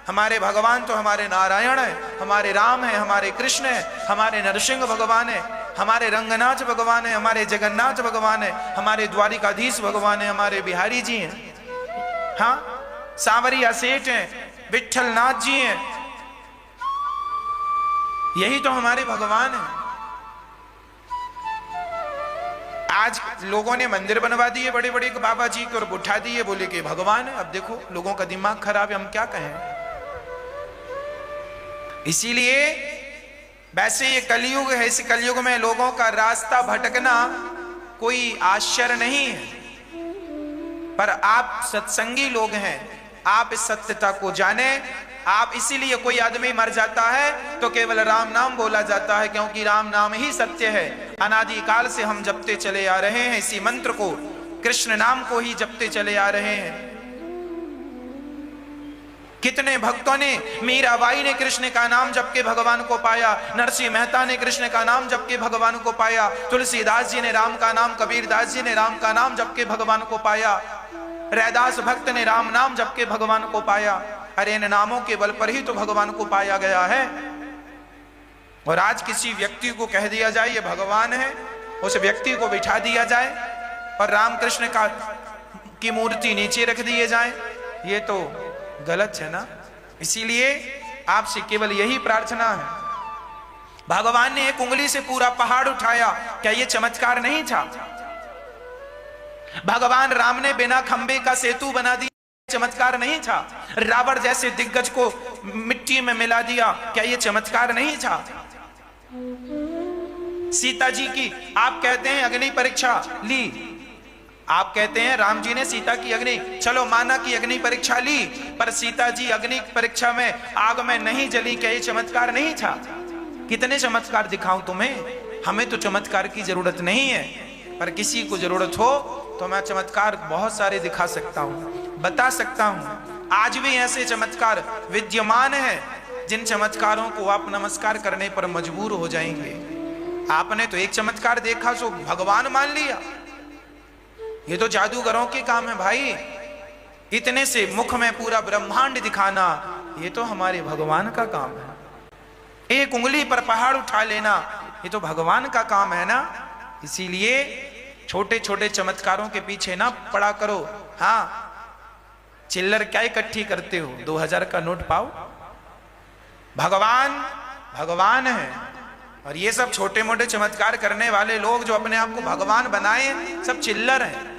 हमारे भगवान तो हमारे नारायण है, हमारे राम है, हमारे कृष्ण है, हमारे नरसिंह भगवान है, हमारे रंगनाथ भगवान है, हमारे जगन्नाथ भगवान है, हमारे द्वारिकाधीश भगवान है, हमारे बिहारी जी हैं, हाँ सांवरिया सेठ हैं, विठल नाथ जी हैं, यही तो हमारे भगवान हैं। आज लोगों ने मंदिर बनवा दिए बड़े बड़े बाबा जी को और बुठा दिए, बोले कि भगवान है। अब देखो लोगों का दिमाग खराब है, हम क्या कहें। इसीलिए वैसे ये कलयुग है, इस कलयुग में लोगों का रास्ता भटकना कोई आश्चर्य नहीं है, पर आप सत्संगी लोग हैं, आप इस सत्यता को जाने। आप इसीलिए कोई आदमी मर जाता है तो केवल राम नाम बोला जाता है, क्योंकि राम नाम ही सत्य है। अनादि काल से हम जपते चले आ रहे हैं इसी मंत्र को, कृष्ण नाम को ही जपते चले आ रहे हैं। कितने भक्तों ने, मीराबाई ने कृष्ण का नाम जप के भगवान को पाया, नरसिंह मेहता ने कृष्ण का नाम जप के भगवान को पाया, तुलसीदास जी ने राम का नाम, कबीरदास जी ने राम का नाम जप के भगवान को पाया, रैदास भक्त ने राम नाम जप के भगवान को पाया। अरे इन नामों के बल पर ही तो भगवान को पाया गया है। और आज किसी व्यक्ति को कह दिया जाए ये भगवान है, उस व्यक्ति को बिठा दिया जाए और रामकृष्ण की मूर्ति नीचे रख दिए जाए, ये तो गलत है ना। इसीलिए आपसे केवल यही प्रार्थना है। भगवान ने एक उंगली से पूरा पहाड़ उठाया, क्या ये चमत्कार नहीं था? भगवान राम ने बिना खंबे का सेतु बना दिया, चमत्कार नहीं था? रावण जैसे दिग्गज को मिट्टी में मिला दिया, क्या ये चमत्कार नहीं था? सीता जी की आप कहते हैं अग्नि परीक्षा ली, आप कहते हैं राम जी ने सीता की अग्नि, चलो माना कि अग्नि परीक्षा ली, पर सीता जी अग्नि परीक्षा में आग में नहीं जली, क्या ये चमत्कार नहीं था? कितने चमत्कार दिखाऊं तुम्हें? हमें तो चमत्कार की जरूरत नहीं है, पर किसी को जरूरत हो तो मैं चमत्कार बहुत सारे दिखा सकता हूं, बता सकता हूं। आज भी ऐसे चमत्कार विद्यमान हैं जिन चमत्कारों को आप नमस्कार करने पर मजबूर हो जाएंगे। आपने तो एक चमत्कार देखा सो भगवान मान लिया, ये तो जादूगरों के काम है भाई। इतने से मुख में पूरा ब्रह्मांड दिखाना, ये तो हमारे भगवान का काम है। एक उंगली पर पहाड़ उठा लेना, ये तो भगवान का काम है ना। इसीलिए छोटे छोटे चमत्कारों के पीछे ना पड़ा करो। हाँ, चिल्लर क्या इकट्ठी करते हो, 2000 का नोट पाओ। भगवान भगवान है, और ये सब छोटे मोटे चमत्कार करने वाले लोग जो अपने आप को भगवान बनाए, सब चिल्लर हैं।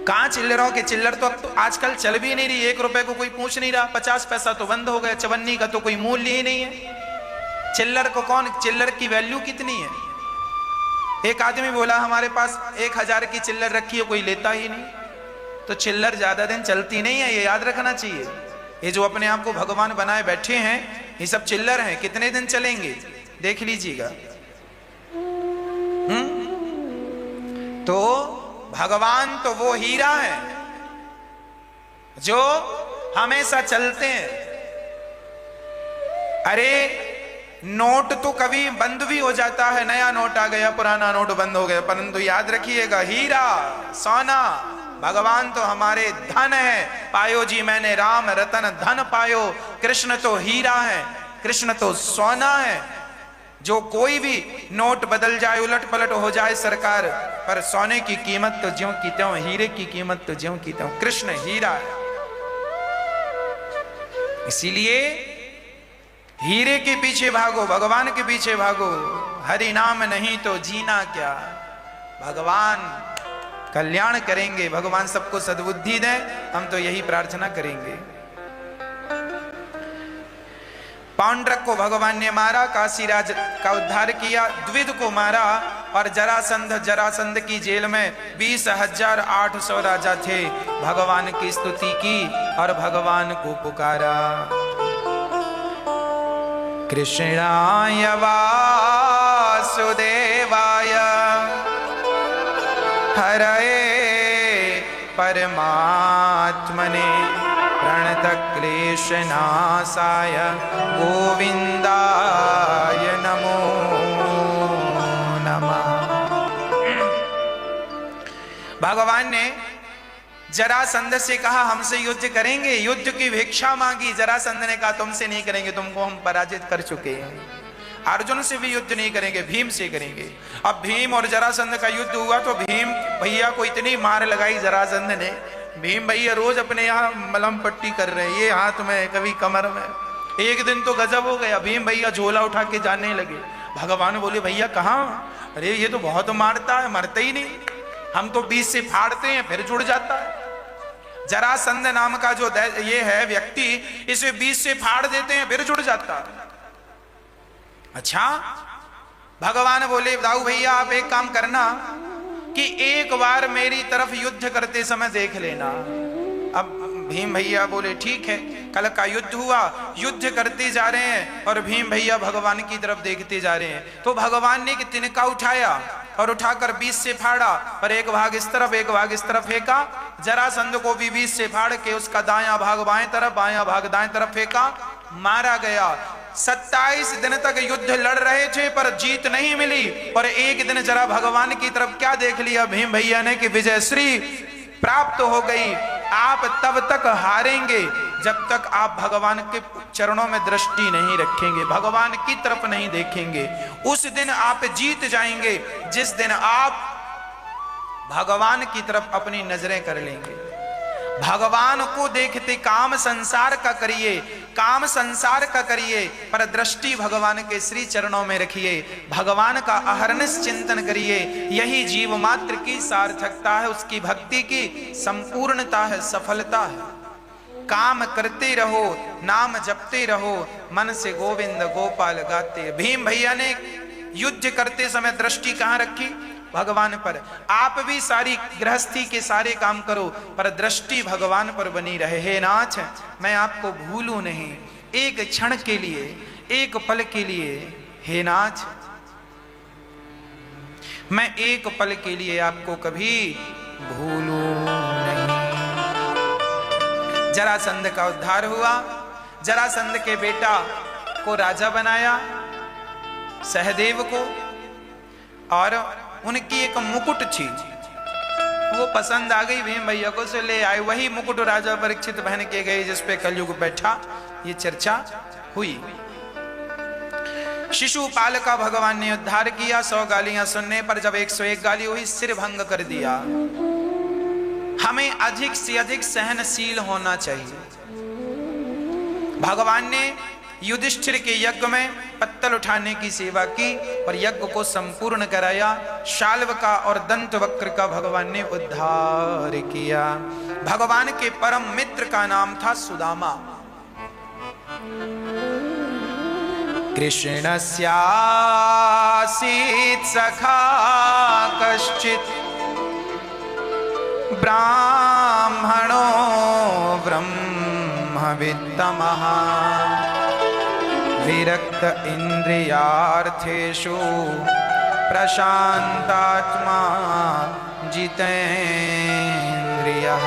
कहां चिल्लरों के चिल्लर तो अब तो आजकल चल भी नहीं रही। 1 रुपए को कोई पूछ नहीं रहा, 50 पैसा तो बंद हो गया, चवन्नी का तो कोई मूल्य ही नहीं है। चिल्लर को कौन, चिल्लर की वैल्यू कितनी है? एक आदमी बोला हमारे पास 1000 की चिल्लर रखी है, कोई लेता ही नहीं। तो चिल्लर ज्यादा दिन चलती नहीं है, ये याद रखना चाहिए। ये जो अपने आप को भगवान बनाए बैठे हैं, ये सब चिल्लर हैं, कितने दिन चलेंगे देख लीजिएगा। तो भगवान तो वो हीरा है जो हमेशा चलते हैं। अरे नोट तो कभी बंद भी हो जाता है, नया नोट आ गया, पुराना नोट बंद हो गया, परंतु याद रखिएगा हीरा सोना भगवान तो हमारे धन है। पायो जी मैंने राम रतन धन पायो, कृष्ण तो हीरा है, कृष्ण तो सोना है। जो कोई भी नोट बदल जाए, उलट पलट हो जाए सरकार, पर सोने की कीमत तो ज्यों की त्यों, हीरे की कीमत तो ज्यों की त्यों। कृष्ण हीरा है, इसीलिए हीरे के पीछे भागो, भगवान के पीछे भागो। हरि नाम नहीं तो जीना क्या, भगवान कल्याण करेंगे, भगवान सबको सद्बुद्धि दें, हम तो यही प्रार्थना करेंगे। पांडरक को भगवान ने मारा, काशीराज का उद्धार किया, द्विध को मारा, और जरासंध की जेल में 20,800 राजा थे। भगवान की स्तुति की और भगवान को पुकारा। कृष्णाय वासुदेवाय हरये परमात्मने प्रणतक्लेशनाशाय गोविंदाय नमो नमः। भगवान ने जरासंध से कहा हमसे युद्ध करेंगे, युद्ध की भिक्षा मांगी। जरासंध ने कहा तुमसे नहीं करेंगे, तुमको हम पराजित कर चुके हैं। अर्जुन से भी युद्ध नहीं करेंगे, भीम से करेंगे। अब भीम और जरासंध का युद्ध हुआ तो भीम भैया को इतनी मार लगाई जरासंध ने, भीम भैया रोज अपने यहाँ मलहम पट्टी कर रहे हैं, ये हाथ में कभी कमर में। एक दिन तो गजब हो गया, भीम भैया झोला उठा के जाने लगे। भगवान बोले भैया कहाँ? अरे ये तो बहुत मारता है, मरता ही नहीं, हम तो बीच से फाड़ते हैं फिर जुड़ जाता है। जरासंध नाम का जो ये है व्यक्ति, इसे बीच से फाड़ देते हैं फिर जुड़ जाता है। अच्छा, भगवान बोले दाऊ भैया आप एक काम करना कि एक बार मेरी तरफ युद्ध करते समय देख लेना। अब भीम भैया बोले ठीक है। कल का युद्ध हुआ, युद्ध करते जा रहे हैं और भीम भैया भगवान की तरफ देखते जा रहे हैं। तो भगवान ने एक तिनका उठाया और उठाकर बीच से फाड़ा, पर एक भाग इस तरफ एक भाग इस तरफ फेंका। जरासंध को भी बीच से फाड़ के उसका दायां भाग बाएं तरफ, बायां भाग दाएं तरफ फेंका, मारा गया। 27 दिन तक युद्ध लड़ रहे थे पर जीत नहीं मिली। और एक दिन जरा भगवान की तरफ क्या देख लिया भीम भैया ने कि विजयश्री प्राप्त हो गई। आप तब तक हारेंगे जब तक आप भगवान के चरणों में दृष्टि नहीं रखेंगे, भगवान की तरफ नहीं देखेंगे। उस दिन आप जीत जाएंगे जिस दिन आप भगवान की तरफ अपनी नजरें कर लेंगे। भगवान को देखते काम संसार का करिए, काम संसार का करिए, पर दृष्टि भगवान के श्री चरणों में रखिए। भगवान का अहरनिश चिंतन करिए, यही जीव मात्र की सार्थकता है, उसकी भक्ति की संपूर्णता है, सफलता है। काम करते रहो, नाम जपते रहो, मन से गोविंद गोपाल गाते। भीम भैया ने युद्ध करते समय दृष्टि कहां रखी? भगवान पर। आप भी सारी गृहस्थी के सारे काम करो पर दृष्टि भगवान पर बनी रहे। हे नाथ, मैं आपको भूलूं नहीं एक क्षण के लिए, एक पल के लिए। हे नाथ, मैं एक पल के लिए आपको कभी भूलूं नहीं। जरासंध का उद्धार हुआ। जरासंध के बेटा को राजा बनाया, सहदेव को, और उनकी एक मुकुट थी, वो पसंद आ गई भीम भैया को, से ले आए। वही मुकुट राजा परीक्षित पहन के गए जिस पे कलयुग बैठा। ये चर्चा हुई। शिशुपाल का भगवान ने उद्धार किया। 100 गालियां सुनने पर जब 101 गाली हुई, सिर भंग कर दिया। हमें अधिक से अधिक सहनशील होना चाहिए। भगवान ने युधिष्ठिर के यज्ञ में पत्तल उठाने की सेवा की और यज्ञ को संपूर्ण कराया। शाल्व का और दंत वक्र का भगवान ने उद्धार किया। भगवान के परम मित्र का नाम था सुदामा। कृष्णस्यासीत् सखा कश्चित् ब्राह्मणो ब्रह्मवित्तमः विरक्त इंद्रियार्थेषु प्रशांतात्मा जितेन्द्रियः।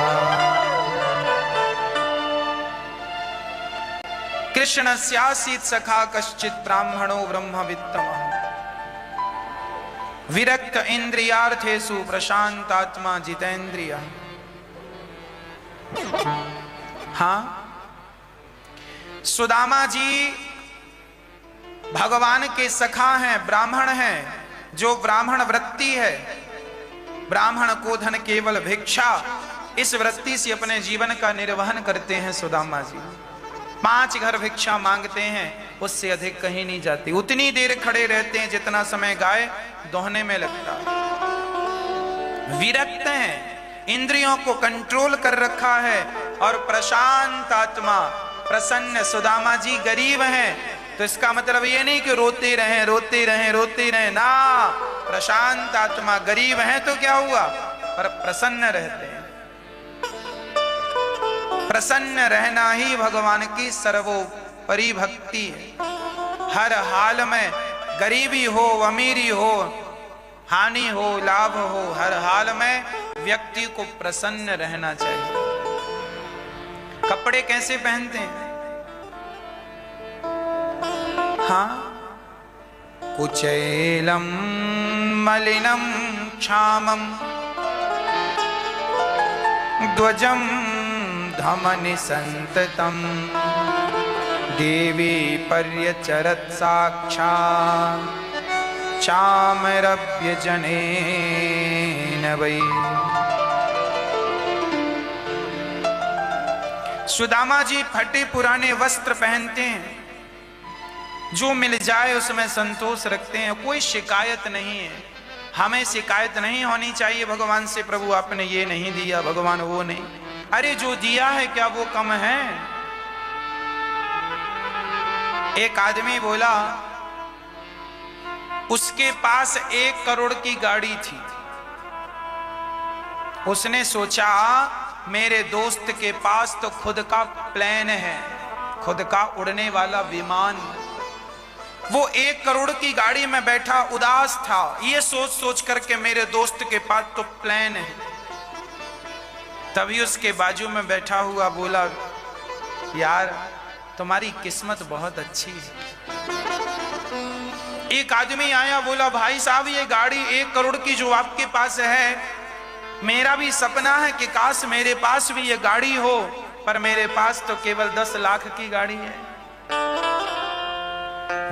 कृष्णस्यासीत् सखा कश्चित् ब्राह्मणो ब्रह्मवित्तमः विरक्त इंद्रियार्थेषु प्रशांतात्मा जितेंद्रियः। हाँ, सुदामा जी भगवान के सखा हैं, ब्राह्मण हैं, जो ब्राह्मण वृत्ति है, ब्राह्मण को धन केवल भिक्षा, इस वृत्ति से अपने जीवन का निर्वहन करते हैं सुदामा जी। 5 घर भिक्षा मांगते हैं, उससे अधिक कहीं नहीं जाती। उतनी देर खड़े रहते हैं जितना समय गाय दोहने में लगता है। विरक्त हैं, इंद्रियों को कंट्रोल कर रखा है, और प्रशांत आत्मा, प्रसन्न। सुदामा जी गरीब हैं, तो इसका मतलब ये नहीं कि रोते रहें रोते रहें रोते रहें ना, प्रशांत आत्मा। गरीब हैं तो क्या हुआ, पर प्रसन्न रहते हैं। प्रसन्न रहना ही भगवान की सर्वोपरि भक्ति है। हर हाल में, गरीबी हो अमीरी हो, हानि हो लाभ हो, हर हाल में व्यक्ति को प्रसन्न रहना चाहिए। कपड़े कैसे पहनते हैं? हाँ, कुचैलम मलिनम क्षामम ध्वजम धमनि संततम देवी पर्यचरत साक्षात् चामरभ्य जनेन वै। सुदामा जी फटे पुराने वस्त्र पहनते हैं, जो मिल जाए उसमें संतोष रखते हैं, कोई शिकायत नहीं है। हमें शिकायत नहीं होनी चाहिए भगवान से, प्रभु आपने ये नहीं दिया, भगवान वो नहीं। अरे जो दिया है क्या वो कम है? एक आदमी बोला, उसके पास 1 करोड़ की गाड़ी थी। उसने सोचा मेरे दोस्त के पास तो खुद का प्लेन है, खुद का उड़ने वाला विमान। वो 1 करोड़ की गाड़ी में बैठा उदास था, ये सोच सोच करके मेरे दोस्त के पास तो प्लेन है। तभी उसके बाजू में बैठा हुआ बोला, यार तुम्हारी किस्मत बहुत अच्छी है। एक आदमी आया, बोला भाई साहब ये गाड़ी 1 करोड़ की जो आपके पास है, मेरा भी सपना है कि काश मेरे पास भी ये गाड़ी हो, पर मेरे पास तो केवल 10 लाख की गाड़ी है।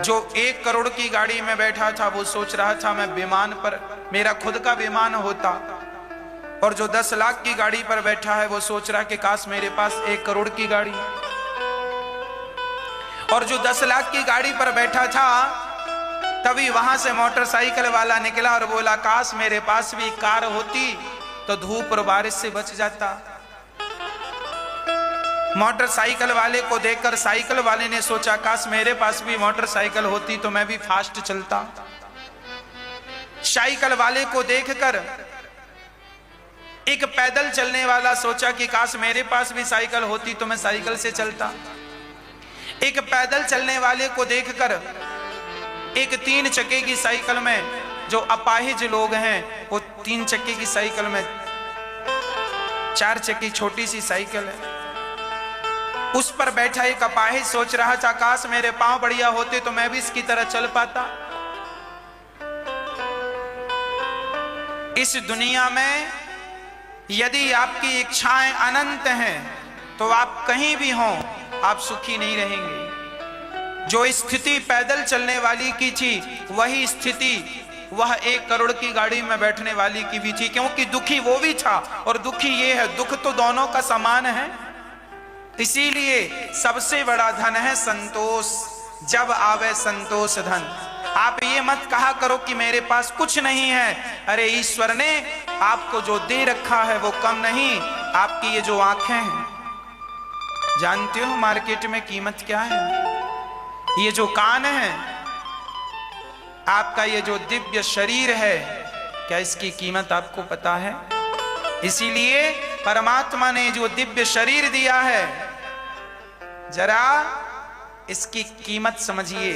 जो 1 करोड़ की गाड़ी में बैठा था वो सोच रहा था मैं विमान पर, मेरा खुद का विमान होता। और जो 10 लाख की गाड़ी पर बैठा है वो सोच रहा कि काश मेरे पास 1 करोड़ की गाड़ी। और जो 10 लाख की गाड़ी पर बैठा था, तभी वहां से मोटरसाइकिल वाला निकला और बोला काश मेरे पास भी कार होती तो धूप और बारिश से बच जाता। मोटरसाइकिल वाले को देखकर साइकिल वाले ने सोचा काश मेरे पास भी मोटरसाइकिल होती तो मैं भी फास्ट चलता। साइकिल वाले को देखकर एक पैदल चलने वाला सोचा कि काश मेरे पास भी साइकिल होती तो मैं साइकिल से चलता। एक पैदल चलने वाले को देखकर एक 3 चक्के की साइकिल में, जो अपाहिज लोग हैं वो 3 चक्के की साइकिल में, 4 चक्की छोटी सी साइकिल है, उस पर बैठा एक अपाहिज सोच रहा था काश मेरे पांव बढ़िया होते तो मैं भी इसकी तरह चल पाता। इस दुनिया में यदि आपकी इच्छाएं अनंत हैं तो आप कहीं भी हों आप सुखी नहीं रहेंगे। जो स्थिति पैदल चलने वाली की थी वही स्थिति वह 1 करोड़ की गाड़ी में बैठने वाली की भी थी, क्योंकि दुखी वो भी था और दुखी ये है। दुख तो दोनों का समान है, इसीलिए सबसे बड़ा धन है संतोष। जब आवे संतोष धन। आप ये मत कहा करो कि मेरे पास कुछ नहीं है। अरे ईश्वर ने आपको जो दे रखा है वो कम नहीं। आपकी ये जो आंखें हैं, जानते हो मार्केट में कीमत क्या है? ये जो कान है, आपका ये जो दिव्य शरीर है, क्या इसकी कीमत आपको पता है? इसीलिए परमात्मा ने जो दिव्य शरीर दिया है, जरा इसकी कीमत समझिए,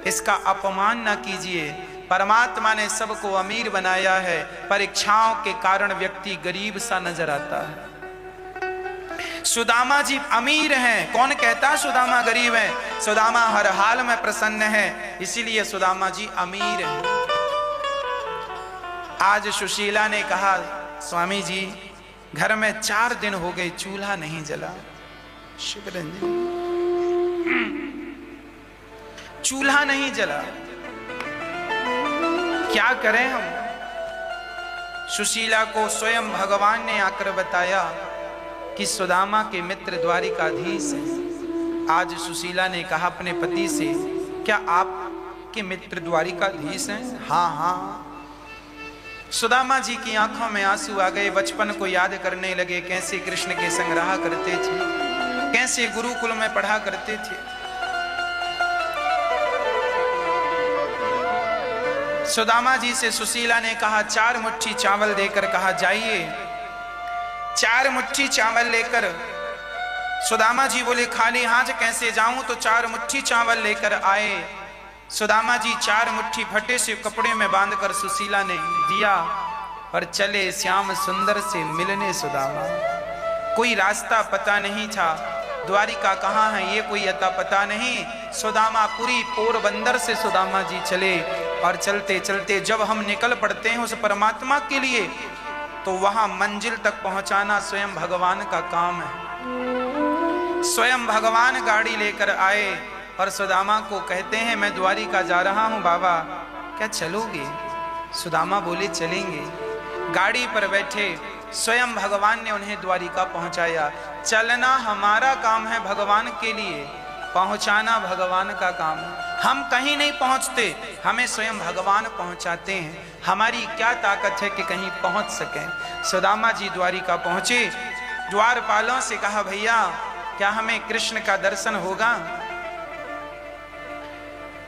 इसका अपमान ना कीजिए। परमात्मा ने सबको अमीर बनाया है, परीक्षाओं के कारण व्यक्ति गरीब सा नजर आता है। सुदामा जी अमीर हैं, कौन कहता सुदामा गरीब है? सुदामा हर हाल में प्रसन्न है, इसीलिए सुदामा जी अमीर हैं। आज सुशीला ने कहा, स्वामी जी घर में 4 दिन हो गए चूल्हा नहीं जला। शिवरंजन, चूल्हा नहीं जला, क्या करें हम? सुशीला को स्वयं भगवान ने आकर बताया कि सुदामा के मित्र द्वारिकाधीश हैं। आज सुशीला ने कहा अपने पति से, क्या आपके मित्र द्वारिकाधीश हैं? हाँ हाँ। सुदामा जी की आंखों में आंसू आ गए, बचपन को याद करने लगे, कैसे कृष्ण के संग रहा करते थे, कैसे गुरुकुल में पढ़ा करते थे। सुदामा जी से सुशीला ने कहा 4 मुट्ठी चावल देकर कहा जाइए। 4 मुट्ठी चावल लेकर सुदामा जी बोले खाली हाथ कैसे जाऊं, तो 4 मुट्ठी चावल लेकर आए। सुदामा जी 4 मुट्ठी फटे से कपड़े में बांधकर सुशीला ने दिया और चले श्याम सुंदर से मिलने सुदामा। कोई रास्ता पता नहीं था, द्वारिका कहाँ है ये कोई अता पता नहीं। सुदामा पूरी पोरबंदर से सुदामा जी चले, और चलते चलते जब हम निकल पड़ते हैं उस परमात्मा के लिए, तो वहां मंजिल तक पहुंचाना स्वयं भगवान का काम है। स्वयं भगवान गाड़ी लेकर आए और सुदामा को कहते हैं मैं द्वारिका जा रहा हूं बाबा, क्या चलोगे? सुदामा बोले चलेंगे। गाड़ी पर बैठे स्वयं भगवान ने उन्हें द्वारिका पहुंचाया। चलना हमारा काम है, भगवान के लिए पहुंचाना भगवान का काम है। हम कहीं नहीं पहुंचते, हमें स्वयं भगवान पहुंचाते हैं। हमारी क्या ताकत है कि कहीं पहुंच सकें। सुदामा जी द्वारिका पहुंचे, द्वारपालों से कहा भैया क्या हमें कृष्ण का दर्शन होगा?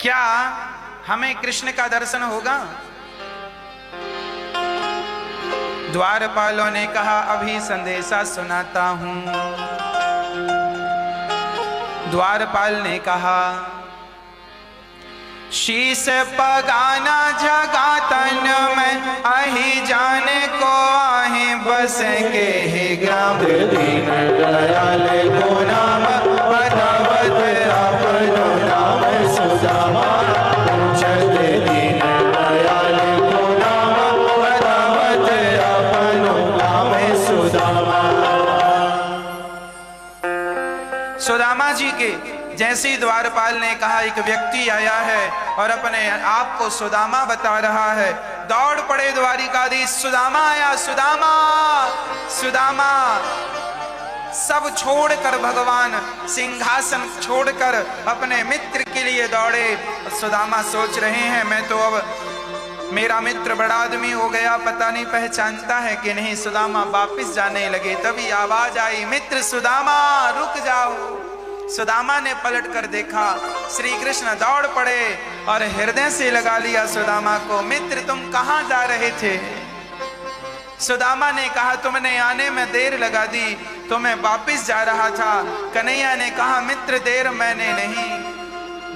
क्या हमें कृष्ण का दर्शन होगा? द्वारपालों ने कहा अभी संदेशा सुनाता हूं। द्वारपाल ने कहा शीश पगाना जगा तन में अहि जाने को आहे बस के ही ग्राम दीन दयाल को नाम बतावत अपनो नाम सुदामा पूछत दीन दयाल को नाम बतावत अपनो नाम सुदामा। सुदामा जी के जैसे ही द्वारपाल ने कहा एक व्यक्ति आया है और अपने आप को सुदामा बता रहा है, दौड़ पड़े द्वारिकाधीश, सुदामा आया, सुदामा सुदामा। सब छोड़कर भगवान सिंहासन छोड़कर अपने मित्र के लिए दौड़े। सुदामा सोच रहे हैं मैं तो अब मेरा मित्र बड़ा आदमी हो गया, पता नहीं पहचानता है कि नहीं। सुदामा वापिस जाने लगे, तभी आवाज आई मित्र सुदामा रुक जाओ। सुदामा ने पलट कर देखा, श्री कृष्ण दौड़ पड़े और हृदय से लगा लिया सुदामा को। मित्र तुम कहां जा रहे थे? सुदामा ने कहा तुमने आने में देर लगा दी, तो मैं वापिस जा रहा था। कन्हैया ने कहा मित्र देर मैंने नहीं,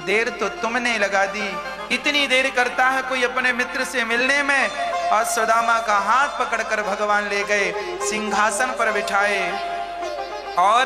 देर तो तुमने लगा दी। इतनी देर करता है कोई अपने मित्र से मिलने में? और सुदामा का हाथ पकड़कर भगवान ले गए, सिंहासन पर बिठाए और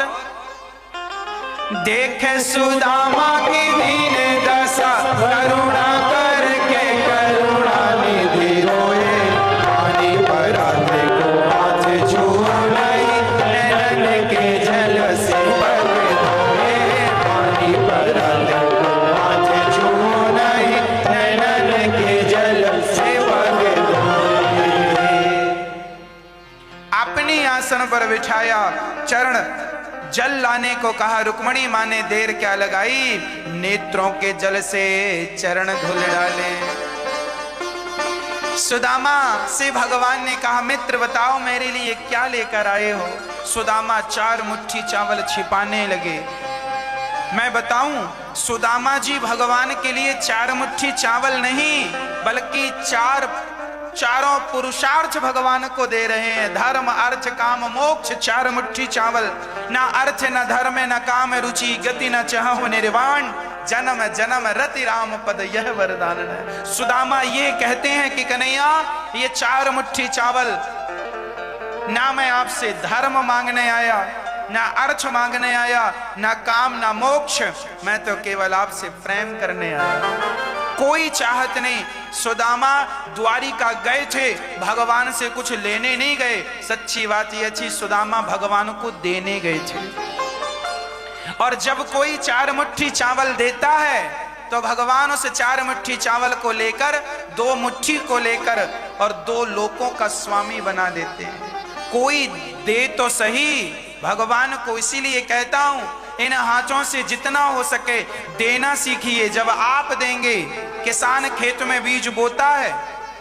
देखे सुदामा की दीन दशा करुणा करके करुणा निधि रोए। पानी पर आते को हाथ छूए नहीं, नैनन के जल से पग धोए। पानी पर आते को हाथ छूए नहीं, नैनन के जल से पग धोए। अपनी आसन पर बिठाया, चरण जल लाने को कहा। रुक्मणी मां ने देर क्या लगाई, नेत्रों के जल से चरण धुल डाले। सुदामा से भगवान ने कहा मित्र बताओ मेरे लिए क्या लेकर आए हो? सुदामा 4 मुट्ठी चावल छिपाने लगे। मैं बताऊं, सुदामा जी भगवान के लिए 4 मुट्ठी चावल नहीं बल्कि चारों पुरुषार्थ भगवान को दे रहे हैं। धर्म अर्थ काम मोक्ष 4 मुट्ठी चावल। ना अर्थ न धर्म न काम रुचि, गति न चाहु निर्वाण, जन्म जन्म रति राम पद यह वरदान है। सुदामा ये कहते हैं कि कन्हैया ये 4 मुट्ठी चावल ना मैं आपसे धर्म मांगने आया, ना अर्थ मांगने आया, ना काम ना मोक्ष, मैं तो केवल आपसे प्रेम करने आया। कोई चाहत नहीं। सुदामा द्वारिका गए थे, भगवान से कुछ लेने नहीं गए। सच्ची बात यह थी, सुदामा भगवान को देने गए थे। और जब कोई 4 मुट्ठी चावल देता है तो भगवान उस 4 मुट्ठी चावल को लेकर 2 मुट्ठी को लेकर और 2 लोकों का स्वामी बना देते हैं। कोई दे तो सही भगवान को। इसीलिए कहता हूं, इन हाथों से जितना हो सके देना सीखिए। जब आप देंगे, किसान खेत में बीज बोता है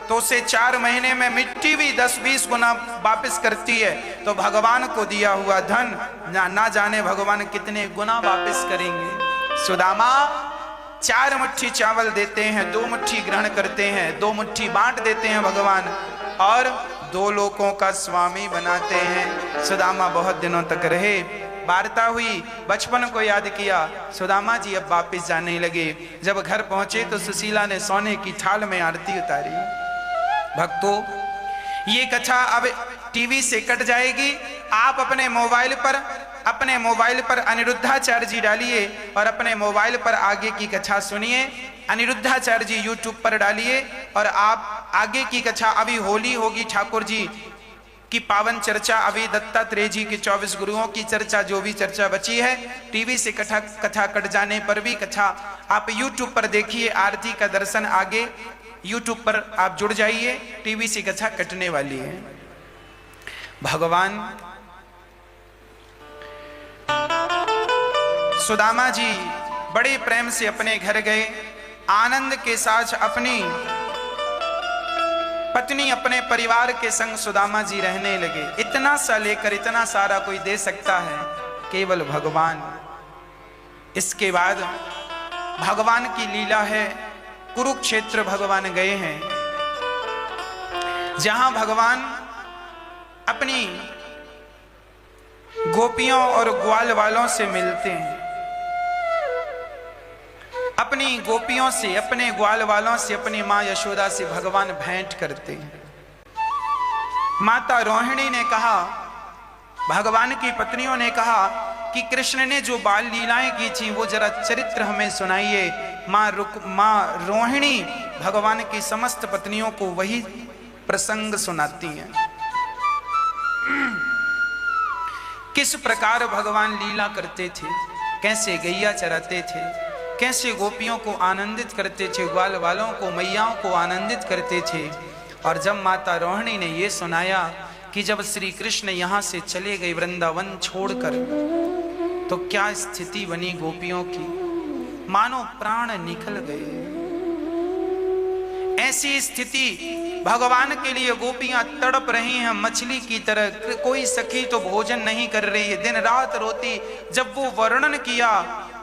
तो उसे 4 महीने में मिट्टी भी 10-20 गुना वापस करती है। तो भगवान को दिया हुआ धन ना जाने भगवान कितने गुना वापस करेंगे। सुदामा 4 मुट्ठी चावल देते हैं, 2 मुट्ठी ग्रहण करते हैं, 2 मुट्ठी बांट देते हैं भगवान, और 2 लोकों का स्वामी बनाते हैं। सुदामा बहुत दिनों तक रहे। वार्ता हुई, बचपन को याद किया। सुदामा जी अब वापस जाने लगे। जब घर पहुंचे तो सुशीला ने सोने की थाल में आरती उतारी। भक्तों, ये कथा अब टीवी से कट जाएगी। आप अपने मोबाइल पर अनिरुद्धाचार्य जी डालिए और अपने मोबाइल पर आगे की कथा सुनिए। अनिरुद्धाचार्य जी यूट्यूब पर डालिए और आप आगे की कथा, अभी होली होगी, ठाकुर जी की पावन चर्चा, अभी दत्तात्रेय जी की 24 गुरुओं की चर्चा, जो भी चर्चा बची है, टीवी से कथा कट जाने पर भी कथा आप यूट्यूब पर देखिए। आरती का दर्शन आगे यूट्यूब पर आप जुड़ जाइए, टीवी से कथा कटने वाली है। भगवान सुदामा जी बड़े प्रेम से अपने घर गए। आनंद के साथ अपनी पत्नी, अपने परिवार के संग सुदामा जी रहने लगे। इतना सा लेकर इतना सारा कोई दे सकता है? केवल भगवान। इसके बाद भगवान की लीला है, कुरुक्षेत्र भगवान गए हैं, जहां भगवान अपनी गोपियों और ग्वाल वालों से मिलते हैं। अपनी गोपियों से, अपने ग्वाल वालों से, अपनी मां यशोदा से भगवान भेंट करते हैं। माता रोहिणी ने कहा, भगवान की पत्नियों ने कहा कि कृष्ण ने जो बाल लीलाएं की थी वो जरा चरित्र हमें सुनाइए। मां रोहिणी भगवान की समस्त पत्नियों को वही प्रसंग सुनाती हैं। किस प्रकार भगवान लीला करते थे, कैसे गैया चराते थे, कैसे गोपियों को आनंदित करते थे, ग्वाल वालों को, मैयाओं को आनंदित करते थे। और जब माता रोहिणी ने ये सुनाया कि जब श्री कृष्ण यहाँ से चले गए वृंदावन छोड़कर, तो क्या स्थिति बनी गोपियों की, मानो प्राण निकल गए। ऐसी स्थिति भगवान के लिए गोपियां तड़प रही हैं मछली की तरह। कोई सखी तो भोजन नहीं कर रही है, दिन रात रोती। जब वो वर्णन किया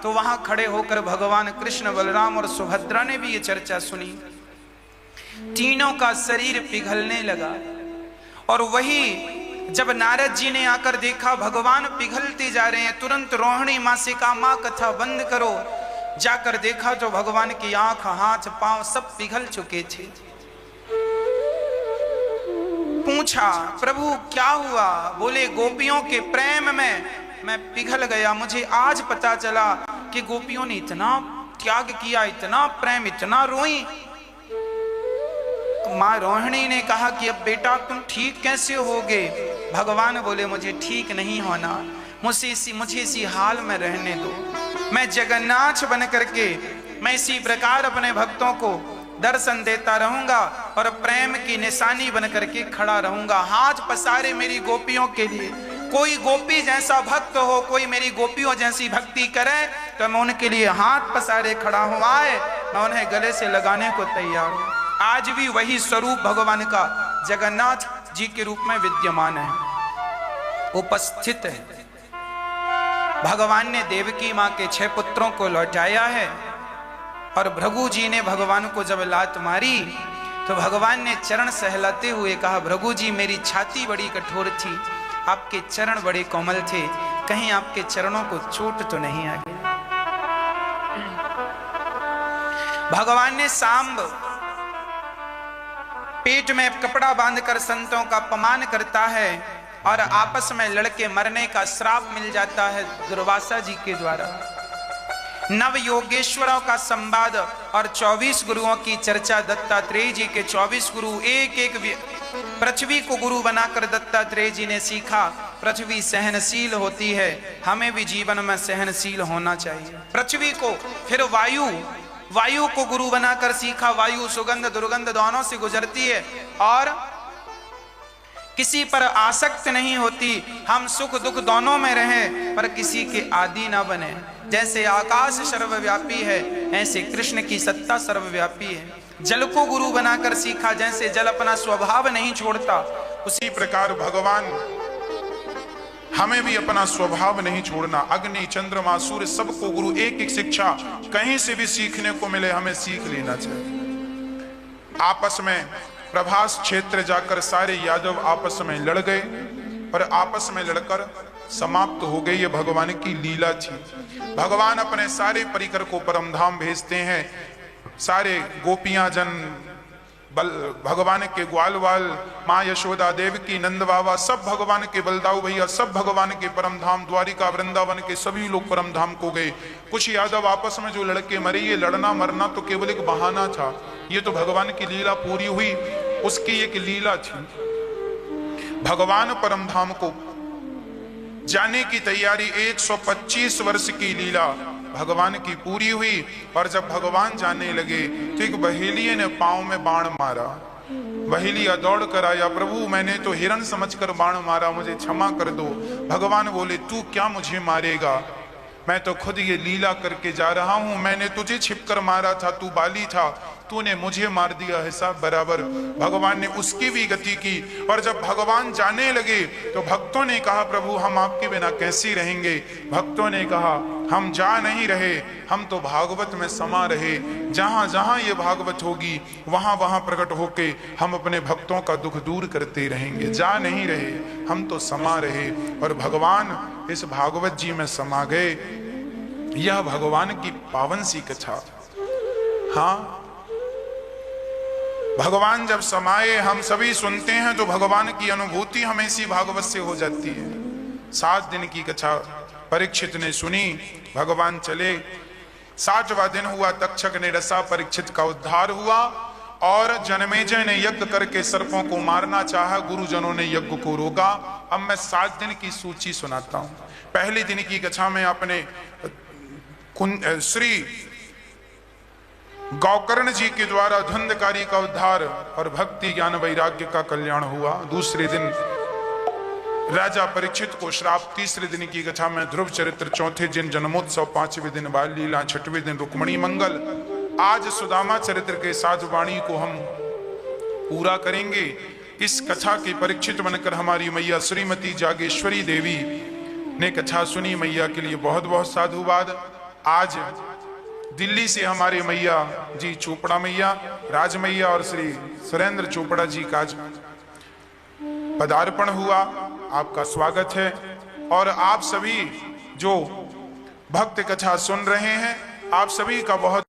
तो वहां खड़े होकर भगवान कृष्ण, बलराम और सुभद्रा ने भी ये चर्चा सुनी। तीनों का शरीर पिघलने लगा। और वही जब नारद जी ने आकर देखा भगवान पिघलते जा रहे हैं, तुरंत रोहिणी मां से कहा, मां कथा बंद करो। जाकर देखा तो भगवान की आंख, हाथ, पांव सब पिघल चुके थे। पूछा, प्रभु क्या हुआ? बोले, गोपियों के प्रेम में मैं पिघल गया। मुझे आज पता चला कि गोपियों ने इतना त्याग किया, इतना प्रेम, इतना रोई। मां रोहिणी ने कहा कि अब बेटा तुम ठीक कैसे होगे? भगवान बोले, मुझे ठीक नहीं होना, मुझे इसी हाल में रहने दो। मैं जगन्नाथ बन करके मैं इसी प्रकार अपने भक्तों को दर्शन देता रहूंगा और प्रेम की निशानी बन करके खड़ा रहूंगा। हाथ पसारे मेरी गोपियों के लिए। कोई गोपी जैसा भक्त हो, कोई मेरी गोपियों जैसी भक्ति करे तो मैं उनके लिए हाथ पसारे खड़ा हूं। आए, मैं उन्हें गले से लगाने को तैयार हूं। आज भी वही स्वरूप भगवान का जगन्नाथ जी के रूप में विद्यमान है, उपस्थित है। भगवान ने देवकी मां के 6 पुत्रों को लौटाया है। और भृगु जी ने भगवान को जब लात मारी तो भगवान ने चरण सहलाते हुए कहा, भृगु जी मेरी छाती बड़ी कठोर थी, आपके चरण बड़े कोमल थे, कहीं आपके चरणों को चोट तो नहीं आ गई। भगवान ने सांब पेट में कपड़ा बांधकर संतों का अपमान करता है और आपस में लड़के मरने का श्राप मिल जाता है दुर्वासा जी के द्वारा। नव योगेश्वरों का संवाद और 24 गुरुओं की चर्चा। दत्तात्रेय जी के 24 गुरु, एक एक पृथ्वी को गुरु बनाकर दत्तात्रेय जी ने सीखा। पृथ्वी सहनशील होती है, हमें भी जीवन में सहनशील होना चाहिए। पृथ्वी को फिर वायु को गुरु बनाकर सीखा। वायु सुगंध दुर्गंध दोनों से गुजरती है और किसी पर आसक्त नहीं होती। हम सुख दुख दोनों में रहें पर किसी के आदि ना बने। जैसे आकाश सर्वव्यापी है, ऐसे कृष्ण की सत्ता सर्वव्यापी है। जल को गुरु बनाकर सीखा। जैसे जल अपना स्वभाव नहीं छोड़ता, उसी प्रकार भगवान हमें भी अपना स्वभाव नहीं छोड़ना। अग्नि चंद्रमा सूर्य सबको गुरु, एक एक शिक्षा कहीं से भी सीखने को मिले हमें सीख लेना चाहिए। आपस में प्रभास क्षेत्र जाकर सारे यादव आपस में लड़ गए और आपस में लड़कर समाप्त हो गई। ये भगवान की लीला थी। भगवान अपने सारे परिकर को परमधाम भेजते हैं। सारे गोपियां जन भगवान के ग्वालवाल, माँ यशोदा देव की, नंद बाबा, सब भगवान के बलदाऊ भैया, सब भगवान के परमधाम द्वारिका वृंदावन के सभी लोग परमधाम को गए। कुछ यादव आपस में जो लड़के मरे, ये लड़ना मरना तो केवल एक बहाना था। ये तो भगवान की लीला पूरी हुई, उसकी एक लीला थी। भगवान परमधाम को जाने की तैयारी, 125 वर्ष की लीला भगवान की पूरी हुई। और जब भगवान जाने लगे तो एक बहेलिये ने पांव में बाण मारा। बहेलिया दौड़ कर आया, प्रभु मैंने तो हिरण समझकर बाण मारा, मुझे क्षमा कर दो। भगवान बोले, तू क्या मुझे मारेगा, मैं तो खुद ये लीला करके जा रहा हूं। मैंने तुझे छिपकर मारा था, तू बाली था, तूने मुझे मार दिया है, सब बराबर। भगवान ने उसकी भी गति की। और जब भगवान जाने लगे तो भक्तों ने कहा, प्रभु हम आपके बिना कैसे रहेंगे। भक्तों ने कहा, हम जा नहीं रहे, हम तो भागवत में समा रहे। जहां जहां ये भागवत होगी वहां वहां प्रकट होके हम अपने भक्तों का दुख दूर करते रहेंगे। जा नहीं रहे, हम तो समा रहे। और भगवान इस भागवत जी में समा गए। यह भगवान की पावन सी कथा। हाँ, भगवान जब समाये हम सभी सुनते हैं तो भगवान की अनुभूति हमें इसी भागवत से हो जाती है। 7 दिन की कथा परीक्षित ने सुनी। भगवान चले, 60वां दिन हुआ, तक्षक ने रसा, परीक्षित का उद्धार हुआ। और जनमेजय ने यज्ञ करके सर्पों को मारना चाहा, गुरुजनों ने यज्ञ को रोका। अब मैं 7 दिन की सूची सुनाता हूं। पहले दिन की कथा में अपने श्री गौकर्ण जी के द्वारा धुंधकारी का उद्धार और भक्ति ज्ञान वैराग्य का कल्याण हुआ। दूसरे दिन राजा परीक्षित को श्राप। तीसरे दिन की कथा में ध्रुव चरित्र। चौथे दिन जन्मोत्सव। 5वें दिन बाल लीला। 6वें दिन रुक्मणी मंगल। आज सुदामा चरित्र के साथ वाणी को हम पूरा करेंगे। इस कथा के परीक्षित बनकर हमारी मैया श्रीमती जागेश्वरी देवी ने कथा सुनी। मैया के लिए बहुत बहुत साधुवाद। आज दिल्ली से हमारे मैया जी चोपड़ा मैया, राज मैया और श्री सुरेंद्र चोपड़ा जी का पदार्पण हुआ। आपका स्वागत है। और आप सभी जो भक्त कथा सुन रहे हैं, आप सभी का बहुत